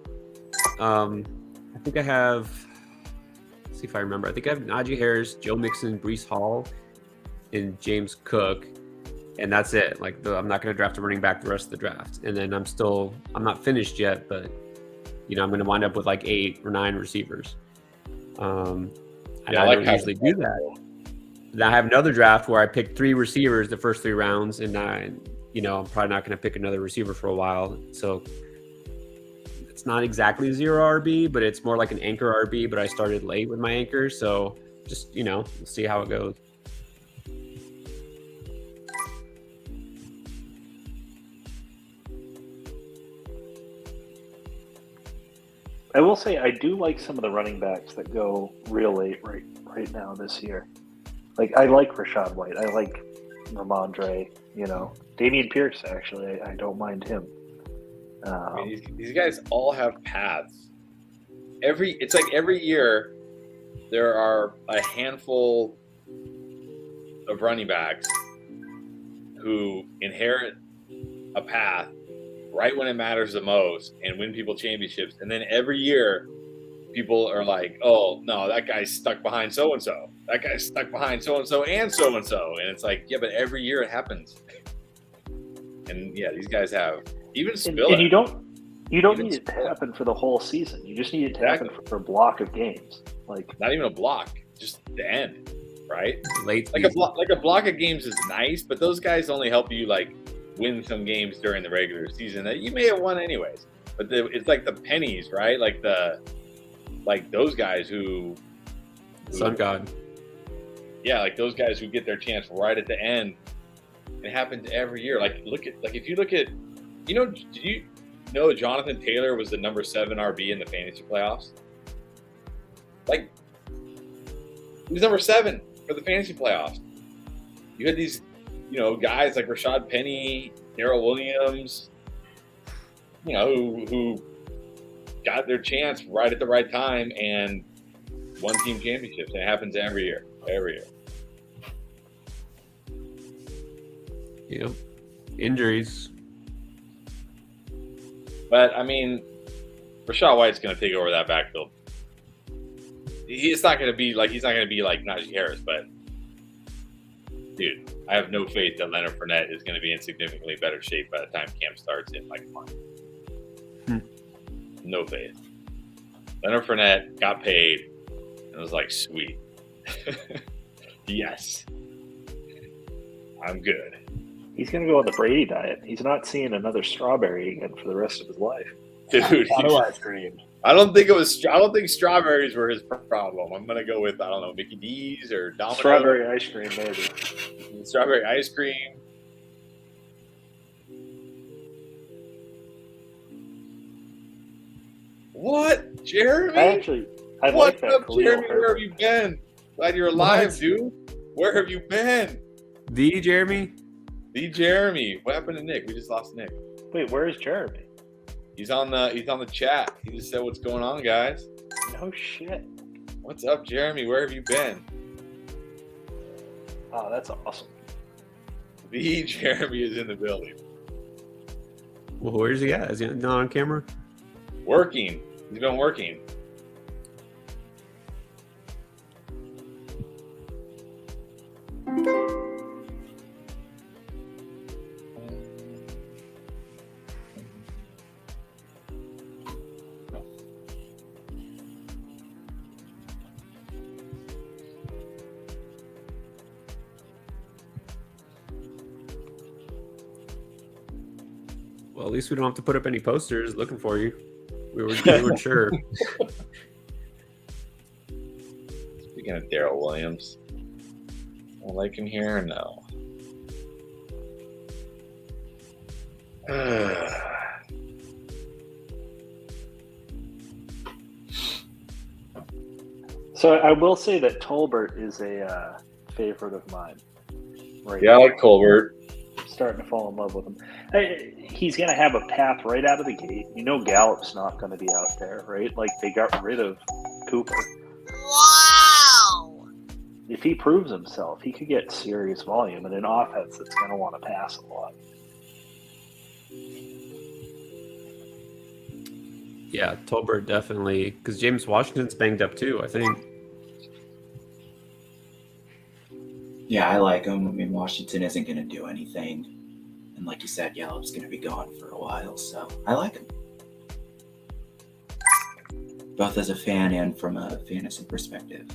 Speaker 4: I think I have, let's see if I remember. I think I have Najee Harris, Joe Mixon, Breece Hall, and James Cook. And that's it. Like I'm not going to draft a running back the rest of the draft. And then I'm not finished yet, but I'm going to wind up with like 8 or 9 receivers. And I don't usually do that. And I have another draft where I pick 3 receivers the first 3 rounds, and I'm probably not going to pick another receiver for a while. So it's not exactly 0 RB, but it's more like an anchor RB, but I started late with my anchor. So just, we'll see how it goes.
Speaker 2: I will say I do like some of the running backs that go real late right now this year. Like I like Rachaad White. I like Ramondre. Dameon Pierce. Actually, I don't mind him.
Speaker 1: These guys all have paths. It's like every year there are a handful of running backs who inherit a path right when it matters the most and win people championships. And then every year people are like, oh no, that guy's stuck behind so-and-so. That guy's stuck behind so-and-so and so-and-so. And it's like, yeah, but every year it happens. And yeah, these guys have even Spiller.
Speaker 2: And you don't need it to happen for the whole season. You just need it to happen for a block of games. Like
Speaker 1: not even a block, just the end, right?
Speaker 4: Late
Speaker 1: like a block of games is nice, but those guys only help you like win some games during the regular season that you may have won anyways. But it's like the pennies, right? Like those guys who
Speaker 4: Sun God.
Speaker 1: Yeah, like those guys who get their chance right at the end. It happens every year. If you look at, did you know Jonathan Taylor was the number 7 RB in the fantasy playoffs? Like, he was number 7 for the fantasy playoffs. You had these, guys like Rashad Penny, Darrell Williams, who got their chance right at the right time and won team championships. And it happens every year.
Speaker 4: Yep. Injuries.
Speaker 1: But I mean, Rachaad White's going to take over that backfield. He's not going to be like Najee Harris, but dude, I have no faith that Leonard Fournette is going to be in significantly better shape by the time camp starts in like a month. No faith. Leonard Fournette got paid and was like, sweet. Yes. I'm good.
Speaker 2: He's going to go on the Brady diet. He's not seeing another strawberry again for the rest of his life.
Speaker 1: Dude,
Speaker 5: ice cream.
Speaker 1: I don't think strawberries were his problem. I'm going to go with, I don't know, Mickey D's or Domino's.
Speaker 2: Strawberry ice cream, maybe.
Speaker 1: Strawberry ice cream. What? Jeremy?
Speaker 2: I like
Speaker 1: What's
Speaker 2: that.
Speaker 1: up,
Speaker 2: Khalil
Speaker 1: Jeremy? Where
Speaker 2: Herbert.
Speaker 1: have you been? Glad you're alive,
Speaker 4: What?
Speaker 1: dude. Where have you been?
Speaker 4: The Jeremy?
Speaker 1: The Jeremy. What happened to Nick? We just lost Nick.
Speaker 2: Wait, where is Jeremy?
Speaker 1: He's on the chat. He just said, "What's going on, guys?
Speaker 2: No shit.
Speaker 1: What's up, Jeremy? Where have you been?"
Speaker 2: Oh, that's awesome.
Speaker 1: The Jeremy is in the building.
Speaker 4: Well, where's he at? Is he not on camera?
Speaker 1: Working. He's been working.
Speaker 4: Well, at least we don't have to put up any posters looking for you. We weren't sure.
Speaker 1: Speaking of Daryl Williams, I like him here or no?
Speaker 2: So I will say that Tolbert is a favorite of mine. Right.
Speaker 1: Yeah, I like Colbert.
Speaker 2: Starting to fall in love with him. He's going to have a path right out of the gate. You know Gallup's not going to be out there, right? Like, they got rid of Cooper.
Speaker 6: Wow!
Speaker 2: If he proves himself, he could get serious volume in an offense that's going to want to pass a lot.
Speaker 4: Yeah, Tolbert definitely. Because James Washington's banged up too, I think.
Speaker 3: Yeah, I like him. I mean, Washington isn't going to do anything. And like you said, Gallup's going to be gone for a while, so I like him. Both as a fan and from a fantasy perspective.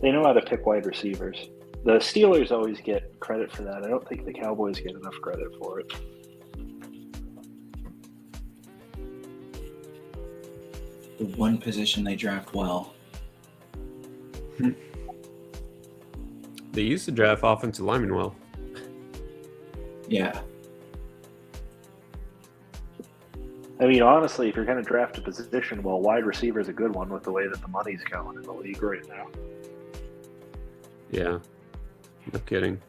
Speaker 2: They know how to pick wide receivers. The Steelers always get credit for that. I don't think the Cowboys get enough credit for it.
Speaker 3: The one position they draft well.
Speaker 4: They used to draft offensive linemen well.
Speaker 3: Yeah.
Speaker 2: I mean, honestly, if you're going to draft a position, well, wide receiver is a good one with the way that the money's going in the league right now.
Speaker 4: Yeah. No kidding.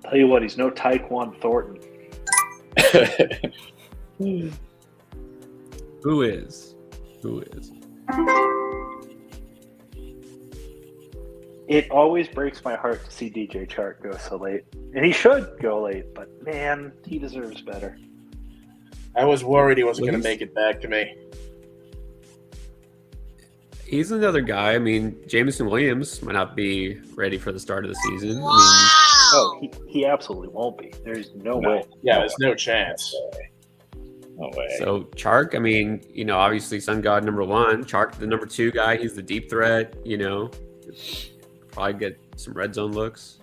Speaker 2: Tell you what, he's no Tyquan Thornton.
Speaker 4: Who is? Who is?
Speaker 2: It always breaks my heart to see DJ Chark go so late. And he should go late, but man, he deserves better.
Speaker 5: I was worried he wasn't going
Speaker 4: Please?
Speaker 5: to make it back to me.
Speaker 4: He's another guy. I mean, Jameson Williams might not be ready for the start of the season.
Speaker 6: Wow!
Speaker 2: Oh, he absolutely won't be. There's no way.
Speaker 5: Yeah, there's no chance.
Speaker 1: No way.
Speaker 4: So Chark, I mean, you know, obviously Sun God #1. Chark, the #2 guy. He's the deep threat. You know, probably get some red zone looks.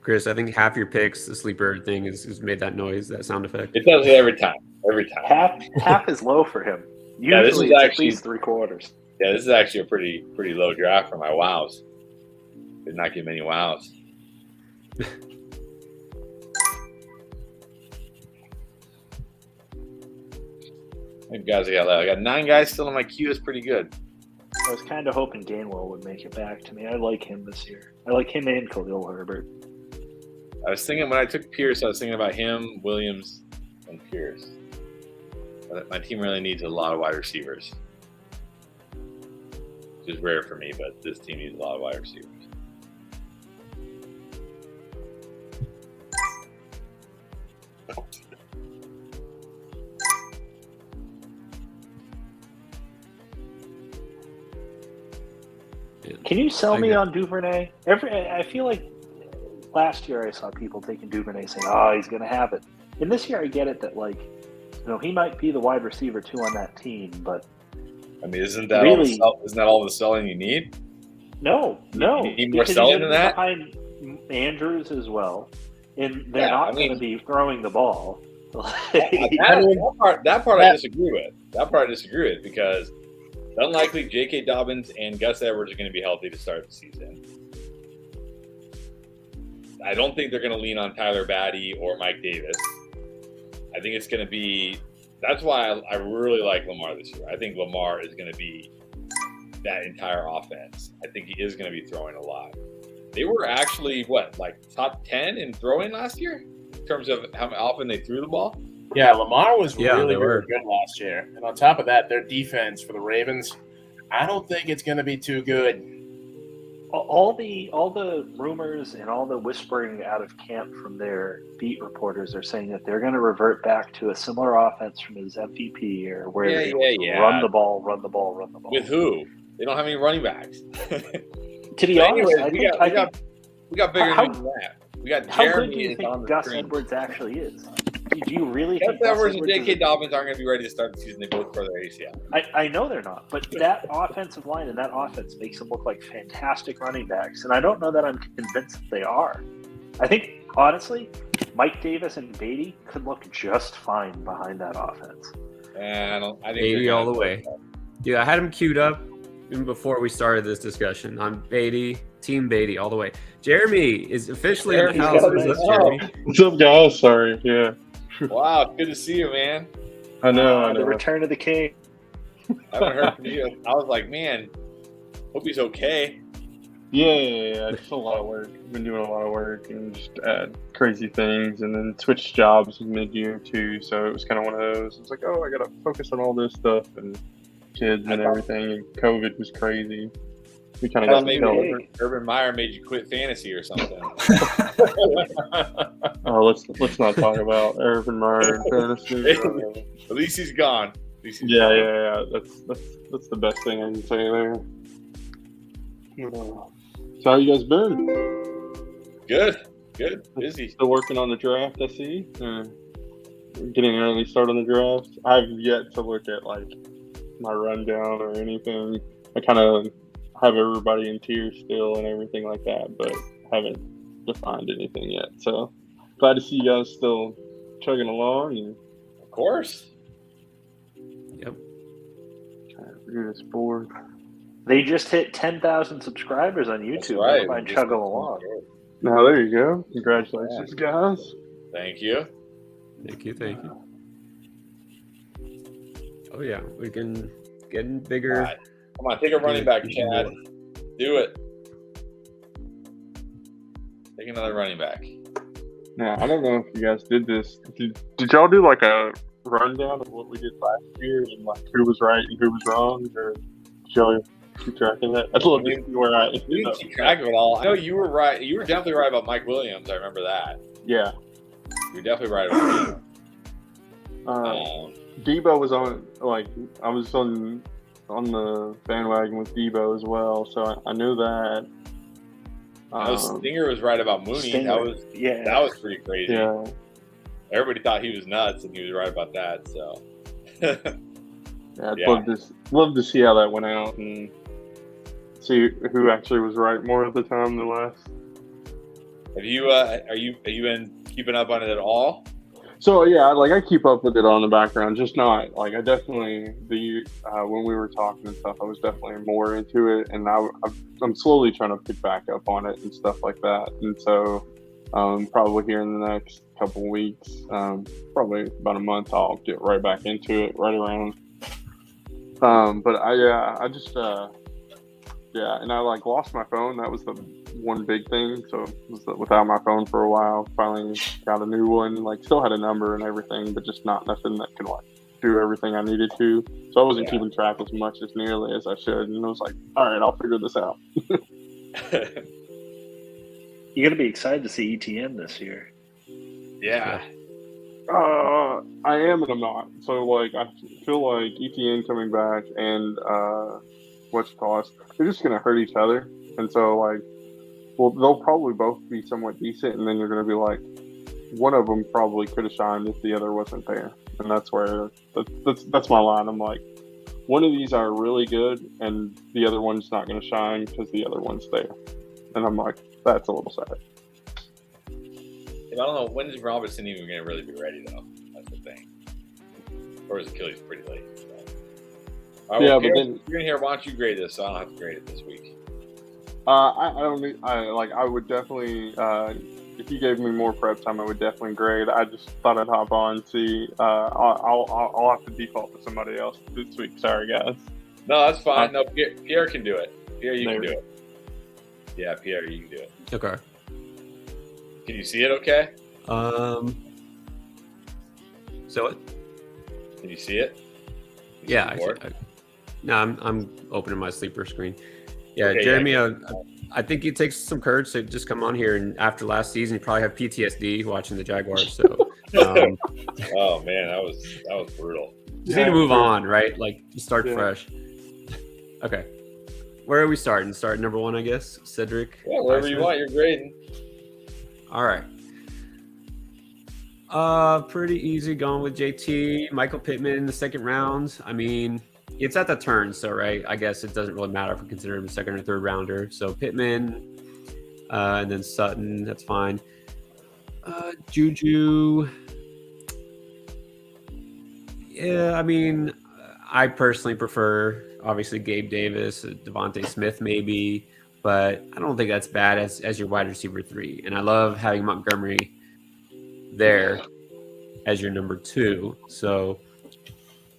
Speaker 4: Chris, I think half your picks, the sleeper thing, has made that noise, that sound effect.
Speaker 1: It does it every time. Every time.
Speaker 2: Half is low for him.
Speaker 1: Yeah, this
Speaker 2: Usually
Speaker 1: is
Speaker 2: it's
Speaker 1: actually-
Speaker 2: at least 3/4.
Speaker 1: Yeah, this is actually a pretty low draft for my wows. Did not get many wows. Maybe guys I got left. I got 9 guys still in my queue. That's pretty good.
Speaker 2: I was kind of hoping Gainwell would make it back to me. I like him this year. I like him and Khalil Herbert.
Speaker 1: I was thinking when I took Pierce, I was thinking about him, Williams, and Pierce. But my team really needs a lot of wide receivers. Which is rare for me, but this team needs a lot of wide receivers.
Speaker 2: Can you sell
Speaker 4: I
Speaker 2: me
Speaker 4: get-
Speaker 2: on Duvernay? I feel like last year I saw people taking Duvernay saying, "Oh, he's going to have it." And this year I get it that he might be the wide receiver 2 on that team, but
Speaker 1: I mean, isn't that
Speaker 2: Really?
Speaker 1: isn't that all the selling you need?
Speaker 2: no.
Speaker 1: You need more
Speaker 2: because
Speaker 1: selling
Speaker 2: he's
Speaker 1: than that?
Speaker 2: behind Andrews as well, and they're
Speaker 1: Yeah,
Speaker 2: not
Speaker 1: I
Speaker 2: going to
Speaker 1: mean-
Speaker 2: be throwing the ball.
Speaker 1: That part I disagree with. That part I disagree with because Unlikely J.K. Dobbins and Gus Edwards are going to be healthy to start the season. I don't think they're going to lean on Tyler Batty or Mike Davis. I think it's going to be – that's why I really like Lamar this year. I think Lamar is going to be that entire offense. I think he is going to be throwing a lot. They were actually, top 10 in throwing last year in terms of how often they threw the ball?
Speaker 5: Yeah, Lamar was
Speaker 4: Yeah,
Speaker 5: really,
Speaker 4: they were.
Speaker 5: really good last year. And on top of that, their defense for the Ravens, I don't think it's going to be too good.
Speaker 2: All the rumors and all the whispering out of camp from their beat reporters are saying that they're going to revert back to a similar offense from his MVP year, where they run the ball.
Speaker 1: With who? They don't have any running backs.
Speaker 2: To be honest,
Speaker 1: we got bigger than that. We got
Speaker 2: how
Speaker 1: Jeremy
Speaker 2: good do you
Speaker 1: is
Speaker 2: think
Speaker 1: on the
Speaker 2: Gus
Speaker 1: screen.
Speaker 2: Edwards actually is? Do you really
Speaker 1: Gus
Speaker 2: think Gus
Speaker 1: Edwards and
Speaker 2: Edwards
Speaker 1: J.K. Dobbins aren't going to be ready to start the season. They both tore their ACL.
Speaker 2: I know they're not, but that offensive line and that offense makes them look like fantastic running backs, and I don't know that I'm convinced that they are. I think, honestly, Mike Davis and Beatty could look just fine behind that offense.
Speaker 1: And I think
Speaker 4: Beatty all the way. Yeah, I had him queued up even before we started this discussion. I'm Beatty, Team Beatty all the way. Jeremy is officially in the house. What's up, Jeremy?
Speaker 6: What's up, guys? Sorry, yeah.
Speaker 1: Wow, good to see you, man.
Speaker 6: I know.
Speaker 2: The return of the king.
Speaker 1: I haven't heard from you. I was like, man, hope he's okay.
Speaker 6: Yeah. Just a lot of work. I've been doing a lot of work and just crazy things, and then switched jobs mid-year too. So it was kind of one of those. It's like, I got to focus on all this stuff and kids and everything. And COVID was crazy. We kind of got
Speaker 1: maybe Urban Meyer made you quit fantasy or something.
Speaker 6: Oh, let's not talk about Urban Meyer and fantasy.
Speaker 1: At least he's gone.
Speaker 6: Yeah. That's the best thing I can say there. So how you guys been?
Speaker 1: Good. Busy.
Speaker 6: Still working on the draft, I see. Getting an early start on the draft. I've yet to look at my rundown or anything. I kind of have everybody in tiers still and everything like that, but haven't defined anything yet. So glad to see you guys still chugging along. And
Speaker 1: of course.
Speaker 4: Yep.
Speaker 6: Trying to do this board.
Speaker 2: They just hit 10,000 subscribers on YouTube.
Speaker 1: Right.
Speaker 2: By chugging along.
Speaker 6: Now there you go. Congratulations, guys.
Speaker 1: Thank you.
Speaker 4: Thank you. Oh yeah, we can getting bigger.
Speaker 1: Right. Come on, take a running back, Chad. Do it. Take another running back.
Speaker 6: Now I don't know if you guys did this. Did y'all do a rundown of what we did last year and who was right and who was wrong, or did y'all keep track of that? I'd love to see where I
Speaker 1: We didn't keep track of it all. I know you were right. You were definitely right about Mike Williams. I remember that.
Speaker 6: Yeah.
Speaker 1: You're definitely right about him.
Speaker 6: Debo was on. I was on the bandwagon with Debo as well, so I knew that.
Speaker 1: Stinger was right about Mooney.
Speaker 2: Stinger.
Speaker 1: That was pretty crazy.
Speaker 6: Yeah.
Speaker 1: Everybody thought he was nuts, and he was right about that. So.
Speaker 6: I'd love to see how that went out and see who actually was right more of the time than less.
Speaker 1: Have you? Are you been keeping up on it at all?
Speaker 6: So yeah, I keep up with it on the background, just not I definitely when we were talking and stuff, I was definitely more into it, and I'm slowly trying to pick back up on it and stuff like that. And so probably here in the next couple weeks, probably about a month, I'll get right back into it right around. But I just and I lost my phone. That was the one big thing. So was without my phone for a while. Finally got a new one. Still had a number and everything, but just not nothing that could do everything I needed to. So I wasn't keeping track as much as nearly as I should. And I was like, all right, I'll figure this out.
Speaker 2: You're gonna be excited to see ETN this year.
Speaker 1: Yeah.
Speaker 6: I am and I'm not. So I feel like ETN coming back and they're just gonna hurt each other. And so they'll probably both be somewhat decent, and then you're gonna be one of them probably could have shined if the other wasn't there. And that's where that's my line. I'm one of these are really good, and the other one's not gonna shine because the other one's there. And I'm that's a little sad.
Speaker 1: I don't know, when is Robinson even going to really be ready, though? That's the thing. Or his Achilles pretty late. So. All right,
Speaker 6: Yeah,
Speaker 1: well,
Speaker 6: but
Speaker 1: Pierre,
Speaker 6: then
Speaker 1: you're in here. Why don't you grade this? So I don't have to grade it this week.
Speaker 6: I don't need, I would definitely if you gave me more prep time, I would definitely grade. I just thought I'd hop on and see. I'll have to default to somebody else this week. Sorry, guys.
Speaker 1: No, that's fine. No, Pierre can do it. Pierre, you can
Speaker 6: Maybe.
Speaker 1: do it. Yeah, Pierre, you can do it.
Speaker 4: Okay.
Speaker 1: Can you see it? Okay.
Speaker 4: So it.
Speaker 1: Can you see it?
Speaker 4: Yeah.
Speaker 1: see the board?
Speaker 4: No, I'm opening my sleeper screen. Yeah,
Speaker 1: Okay,
Speaker 4: Jeremy.
Speaker 1: yeah.
Speaker 4: I think it takes some courage to just come on here, and after last season, you probably have PTSD watching the Jaguars. So,
Speaker 1: Oh man, that was brutal.
Speaker 4: just need to move on, right? Like, start fresh. Okay, where are we starting? Start number one, I guess. Cedric.
Speaker 1: Yeah, wherever you want, you're grading.
Speaker 4: All right. Pretty easy going with JT. Michael Pittman in the second round. I mean, it's at the turn, so right. I guess it doesn't really matter if we consider him a second or third rounder. So Pittman, and then Sutton. That's fine. Juju. Yeah, I mean, I personally prefer obviously Gabe Davis, Devontae Smith, maybe, but I don't think that's bad as your wide receiver 3. And I love having Montgomery there as your number 2. So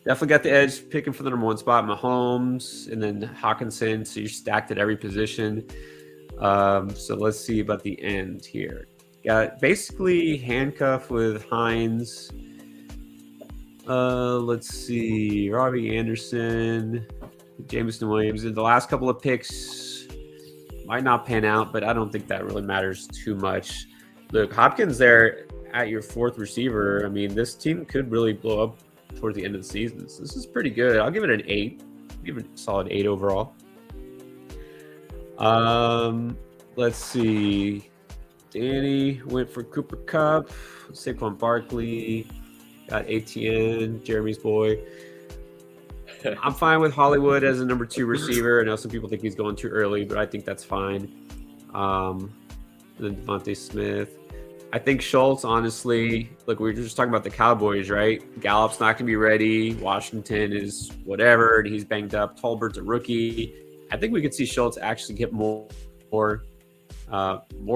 Speaker 4: definitely got the edge picking for the number 1 spot. Mahomes and then Hawkinson. So you're stacked at every position. So let's see about the end here. Got basically handcuffed with Hines. Let's see. Robbie Anderson, Jameson Williams. The last couple of picks might not pan out, but I don't think that really matters too much. Look, Hopkins there at your 4th receiver. I mean, this team could really blow up towards the end of the season. So this is pretty good. I'll give it an 8. Give it a solid 8 overall. Let's see. Danny went for Cooper Kupp, Saquon Barkley, got ATN, Jeremy's boy. I'm fine with Hollywood as a number 2 receiver. I know some people think he's going too early, but I think that's fine. Then Devontae Smith. I think Schultz, honestly, look, we were just talking about the Cowboys, right? Gallup's not going to be ready. Washington is whatever, and he's banged up. Tolbert's a rookie. I think we could see Schultz actually get more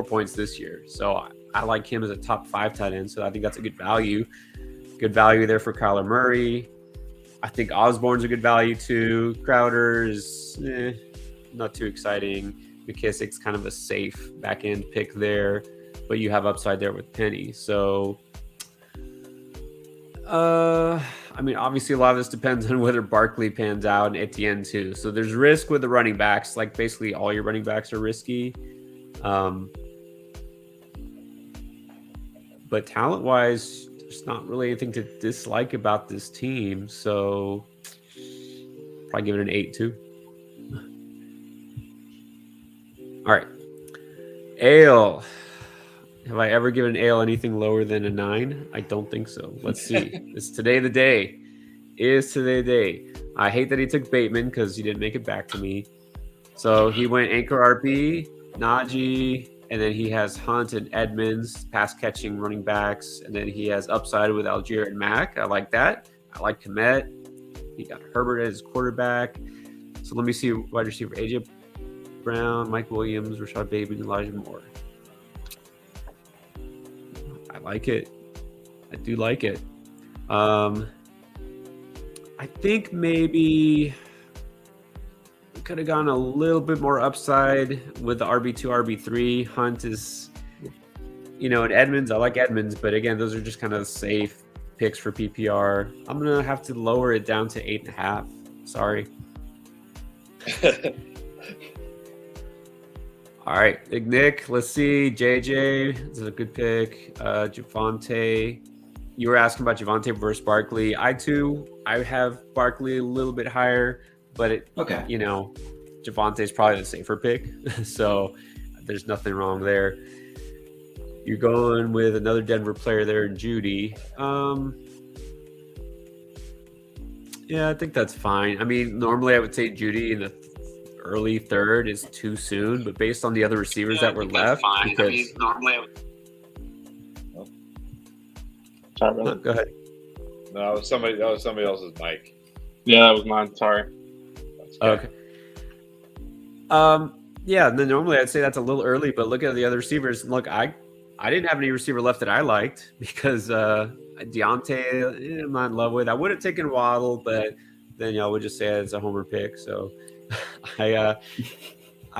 Speaker 4: points this year. So I like him as a top 5 tight end. So I think that's a good value. Good value there for Kyler Murray. I think Osborne's a good value too. Crowder is not too exciting. McKissick's kind of a safe back end pick there, but you have upside there with Penny. So, I mean, obviously a lot of this depends on whether Barkley pans out and Etienne too. So there's risk with the running backs. Like basically all your running backs are risky. But talent-wise, there's not really anything to dislike about this team. So probably give it an 8 too. All right. Ale. Have I ever given Ale anything lower than a 9? I don't think so. Let's see. It's today the day. Is today the day. I hate that he took Bateman because he didn't make it back to me. So he went anchor RB, Najee, and then he has Hunt and Edmonds, pass catching running backs, and then he has upside with Algier and Mack. I like that. I like Komet. He got Herbert as quarterback. So let me see wide receiver: AJ Brown, Mike Williams, Rashad Bateman, Elijah Moore. I like it. I do like it. I think maybe we could have gone a little bit more upside with the RB2, RB3. Hunt is, and Edmonds. I like Edmonds, but again, those are just kind of safe picks for PPR. I'm going to have to lower it down to 8.5. Sorry. All right, Big Nick. Let's see. JJ. This is a good pick. Javonte. You were asking about Javonte versus Barkley. I have Barkley a little bit higher, but Javonte's probably the safer pick. So there's nothing wrong there. You're going with another Denver player there in Judy. Yeah, I think that's fine. I mean, normally I would say Judy in the early 3rd is too soon, but based on the other receivers that were left, because
Speaker 6: Sorry, brother.
Speaker 4: go ahead.
Speaker 1: No, that was somebody else's mic.
Speaker 6: Yeah, that was mine. Sorry.
Speaker 4: Okay. Yeah, and then normally I'd say that's a little early, but look at the other receivers. Look, I didn't have any receiver left that I liked because Deontay I'm not in love with. I would have taken Waddle, but then y'all would just say it's a homer pick. So I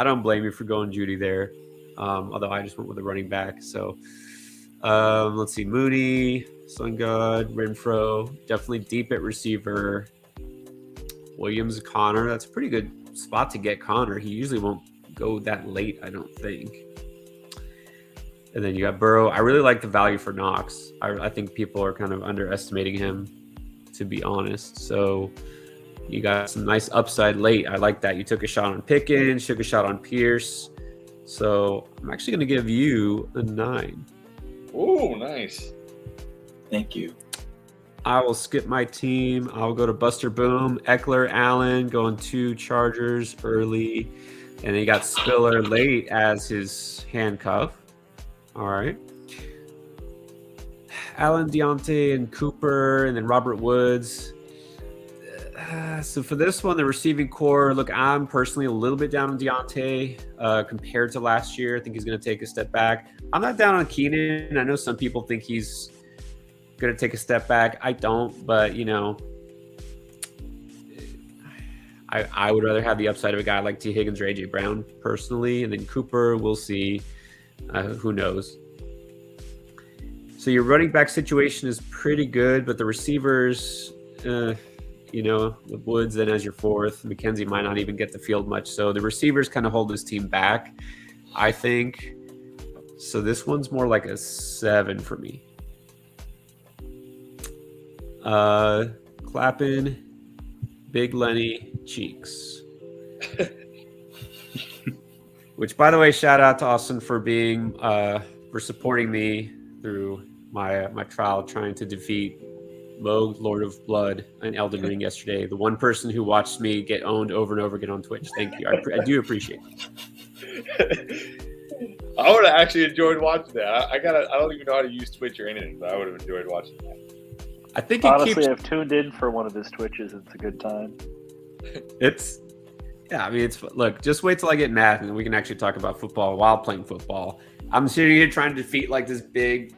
Speaker 4: don't blame you for going Judy there. Although I just went with a running back. So let's see, Mooney, Slingard, Renfro, definitely deep at receiver. Williams, Connor, that's a pretty good spot to get Connor. He usually won't go that late, I don't think. And then you got Burrow. I really like the value for Knox. I think people are kind of underestimating him, to be honest. So you got some nice upside late. I like that. You took a shot on Pickens, took a shot on Pierce. So I'm actually going to give you a 9.
Speaker 1: Ooh, nice.
Speaker 3: Thank you.
Speaker 4: I will skip my team. I'll go to Buster Boom, Eckler, Allen, going 2 Chargers early. And then you got Spiller late as his handcuff. All right. Allen, Deontay, and Cooper, and then Robert Woods. So for this one, the receiving core, look, I'm personally a little bit down on Deontay compared to last year. I think he's going to take a step back. I'm not down on Keenan. I know some people think he's going to take a step back. I don't, but, you know, I would rather have the upside of a guy like T. Higgins or A.J. Brown personally. And then Cooper, we'll see. Who knows? So your running back situation is pretty good, but the receivers, you know, with Woods then as your 4th. McKenzie might not even get the field much. So the receivers kind of hold this team back, I think. So this one's more like a 7 for me. Clappin, Big Lenny, Cheeks. Which, by the way, shout out to Austin for being for supporting me through my trial trying to defeat Moog, Lord of Blood, and Elden Ring yesterday. The one person who watched me get owned over and over again on Twitch. Thank you. I do appreciate it.
Speaker 1: I would have actually enjoyed watching that. I don't even know how to use Twitch or anything, but I would have enjoyed watching that.
Speaker 4: I think
Speaker 2: honestly, I've tuned in for one of his Twitches. It's a good time.
Speaker 4: Yeah, I mean, look, just wait till I get mad and we can actually talk about football while playing football. I'm sitting here trying to defeat like this big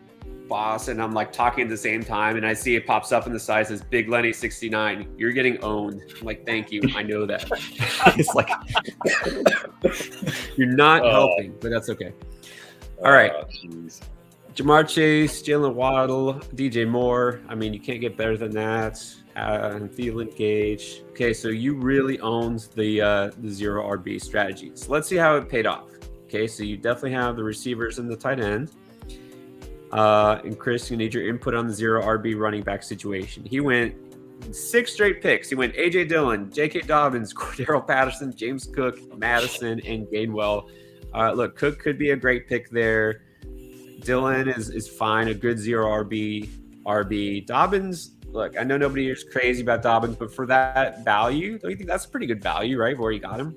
Speaker 4: boss, and I'm like talking at the same time, and I see it pops up in the side, says Big Lenny 69. You're getting owned. I'm like, thank you. I know that. It's like you're not helping, but that's okay. All right. Jamar Chase, Jalen Waddle, DJ Moore. I mean, you can't get better than that. Thielen, Gage. Okay, so you really owned the zero RB strategy. So let's see how it paid off. Okay, so you definitely have the receivers and the tight end. And Chris, you need your input on the zero RB running back situation. He went 6 straight picks. He went A.J. Dillon, J.K. Dobbins, Cordero Patterson, James Cook, Madison, and Gainwell. Look, Cook could be a great pick there. Dillon is fine, a good zero RB. Dobbins, look, I know nobody is crazy about Dobbins, but for that value, don't you think that's a pretty good value, right? Where you got him?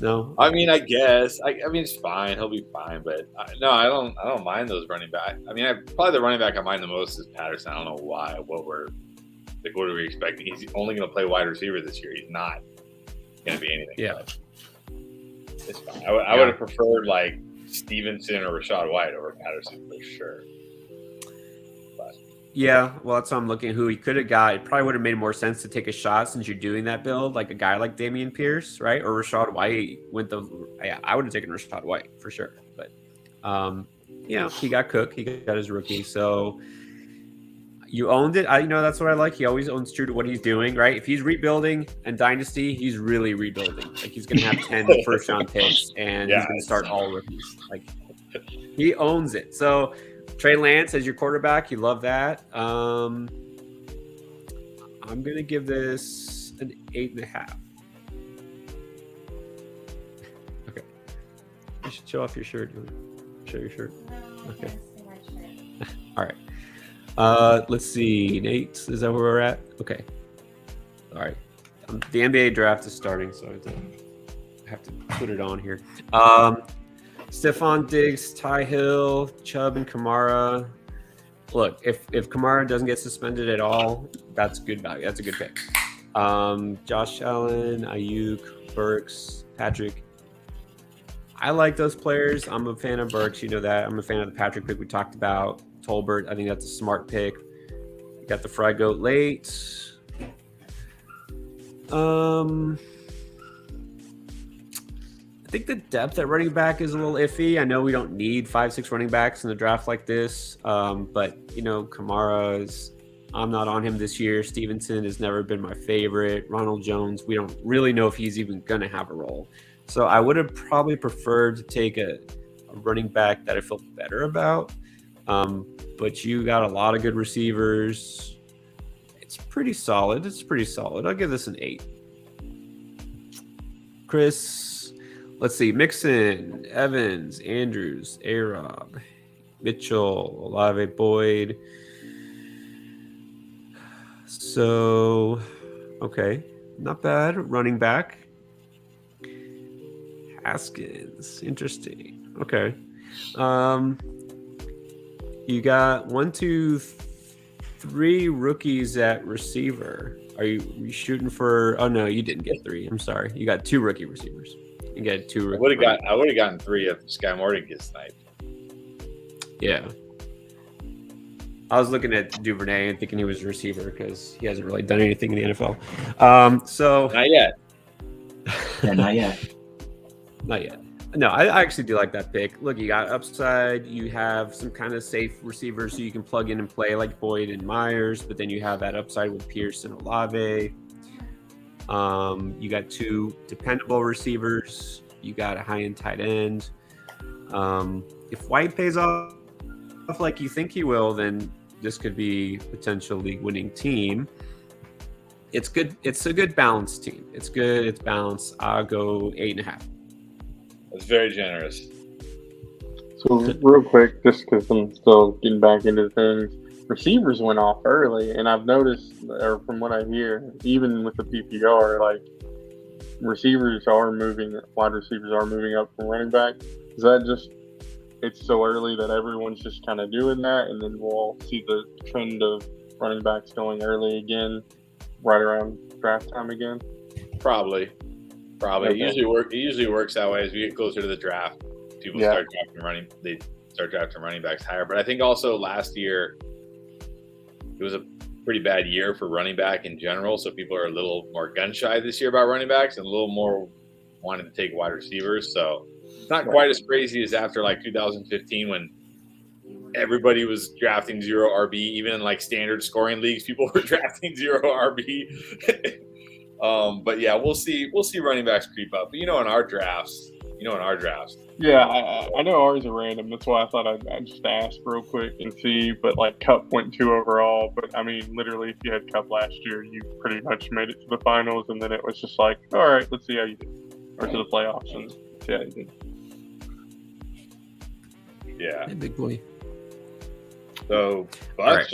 Speaker 4: No,
Speaker 1: I mean, I guess. I mean, it's fine. He'll be fine, but no, I don't mind those running back. I mean, probably the running back I mind the most is Patterson. I don't know why. What are we expecting? He's only going to play wide receiver this year. He's not going to be anything.
Speaker 4: Yeah.
Speaker 1: It's fine. I would have preferred like Stevenson or Rashad White over Patterson for sure. But.
Speaker 4: Yeah, well, that's what I'm looking at who he could have got. It probably would have made more sense to take a shot since you're doing that build, like a guy like Dameon Pierce, right? Or Rashad White I would have taken Rashad White for sure. But you know, he got Cook, he got his rookie, so you owned it. That's what I like. He always owns true to what he's doing, right? If he's rebuilding and Dynasty, he's really rebuilding. Like he's going to have 10 first-round picks, and he's going to start all rookies. Like he owns it. So Trey Lance as your quarterback, you love that. I'm going to give this an 8.5. Okay. You should show off your shirt. Show your shirt. Okay. All right. Let's see. Nate, is that where we're at? Okay. All right. The NBA draft is starting, so I have to put it on here. Stephon Diggs, Ty Hill, Chubb, and Kamara. look, if Kamara doesn't get suspended at all, that's good value. That's a good pick. Josh Allen, Ayuk, Burks, Patrick. I like those players. I'm a fan of Burks. You know that. I'm a fan of the Patrick pick we talked about. Tolbert, I think that's a smart pick. You got the Fry Goat late. I think the depth at running back is a little iffy. I know we don't need 5-6 running backs in a draft like this, but Kamara is. I'm not on him this year. Stevenson has never been my favorite. Ronald Jones, we don't really know if he's even going to have a role. So I would have probably preferred to take a running back that I felt better about. But you got a lot of good receivers. It's pretty solid. I'll give this an 8. Chris, let's see. Mixon, Evans, Andrews, A-Rob, Mitchell, Olave, Boyd. So, okay. Not bad. Running back. Haskins. Interesting. Okay. You got 1, 2, 3 rookies at receiver. Are you shooting for? Oh no, you didn't get 3. I'm sorry. You got 2 rookie receivers. You got 2.
Speaker 1: I would have gotten 3 if Sky Morton gets sniped.
Speaker 4: Yeah. I was looking at Duvernay and thinking he was a receiver because he hasn't really done anything in the NFL. So
Speaker 1: not yet.
Speaker 3: Yeah, not yet.
Speaker 4: Not yet. No, I actually do like that pick. Look, you got upside. You have some kind of safe receivers so you can plug in and play like Boyd and Myers, but then you have that upside with Pierce and Olave. You got 2 dependable receivers. You got a high-end tight end. If White pays off like you think he will, then this could be potential league-winning team. It's good. It's a good balanced team. It's good. It's balanced. I'll go 8.5.
Speaker 1: That's very generous.
Speaker 6: So real quick, just because I'm still getting back into things, receivers went off early, and I've noticed, or from what I hear, even with the PPR, like wide receivers are moving up from running back. Is that just it's so early that everyone's just kind of doing that, and then we'll see the trend of running backs going early again, right around draft time again?
Speaker 1: Probably.
Speaker 6: Okay.
Speaker 1: It usually works that way as we get closer to the draft. People start drafting running backs higher. But I think also last year it was a pretty bad year for running back in general, so people are a little more gun shy this year about running backs and a little more wanting to take wide receivers. So it's not quite as crazy as after like 2015 when everybody was drafting 0 RB, even in like standard scoring leagues, people were drafting 0 RB. But yeah, we'll see running backs creep up. But in our drafts.
Speaker 6: Yeah, I know ours are random. That's why I thought I'd just ask real quick and see. But like Cup went 2 overall. But I mean, literally, if you had Cup last year, you pretty much made it to the finals, and then it was just like, all right, let's see how you do, or to the playoffs and see how you did.
Speaker 1: Yeah,
Speaker 4: Hey, big boy.
Speaker 1: So Bus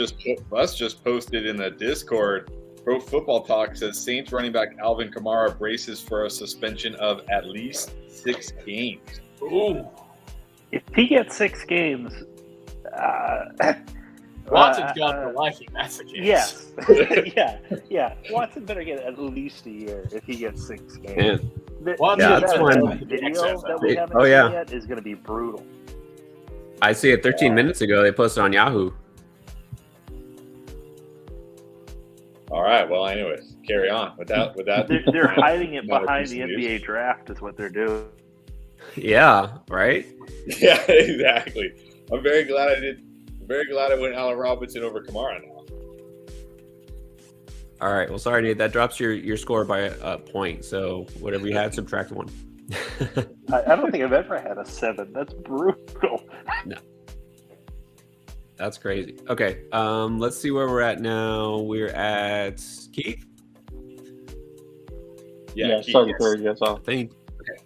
Speaker 1: just posted in the Discord. Pro Football Talk says Saints running back Alvin Kamara braces for a suspension of at least 6 games.
Speaker 5: Ooh.
Speaker 2: If he gets 6 games,
Speaker 5: Watson's gone for life. That's the case.
Speaker 2: Yes. yeah. Watson better get at least a year if he gets 6 games.
Speaker 4: Yeah.
Speaker 2: That
Speaker 4: one.
Speaker 2: video that we haven't
Speaker 4: Oh,
Speaker 2: seen
Speaker 4: yeah.
Speaker 2: yet is going to be brutal.
Speaker 4: I see it 13 minutes ago. They posted on Yahoo.
Speaker 1: All right. Well, anyways, carry on with that.
Speaker 2: They're hiding it
Speaker 1: Another
Speaker 2: behind
Speaker 1: piece
Speaker 2: the
Speaker 1: of news.
Speaker 2: NBA draft is what they're doing.
Speaker 4: Yeah, right?
Speaker 1: Yeah, exactly. I'm very glad I went Allen Robinson over Kamara now.
Speaker 4: All right. Well, sorry, Nate. That drops your score by a point. So whatever you had, subtract 1.
Speaker 2: I don't think I've ever had a 7. That's brutal.
Speaker 4: No. That's crazy. Okay. Let's see where we're at now. We're at Keith.
Speaker 1: Yeah,
Speaker 6: start
Speaker 1: yes.
Speaker 6: the third. Yes,
Speaker 4: I think. Okay.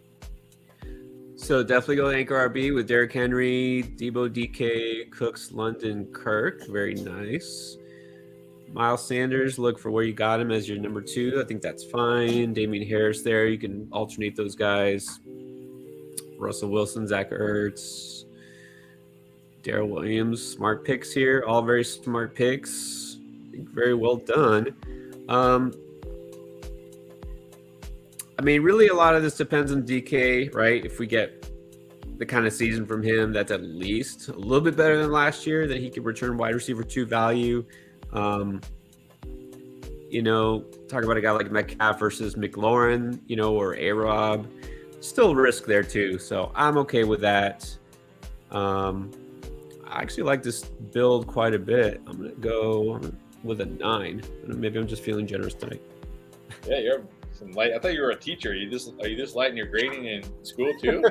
Speaker 4: So definitely go anchor RB with Derrick Henry, Debo, DK, Cooks, London, Kirk. Very nice. Miles Sanders, look for where you got him as your number 2. I think that's fine. Damian Harris there. You can alternate those guys. Russell Wilson, Zach Ertz. Darrell Williams, smart picks here. All very smart picks. I think very well done. I mean, really, a lot of this depends on DK, right? If we get the kind of season from him that's at least a little bit better than last year, that he could return wide receiver 2 value. You know, talk about a guy like Metcalf versus McLaurin, you know, or A-Rob. Still risk there too, so I'm okay with that. I actually like this build quite a bit. I'm gonna go with a 9. Maybe I'm just feeling generous tonight.
Speaker 1: Yeah, you're some light. I thought you were a teacher. Are you just light in your grading in school too?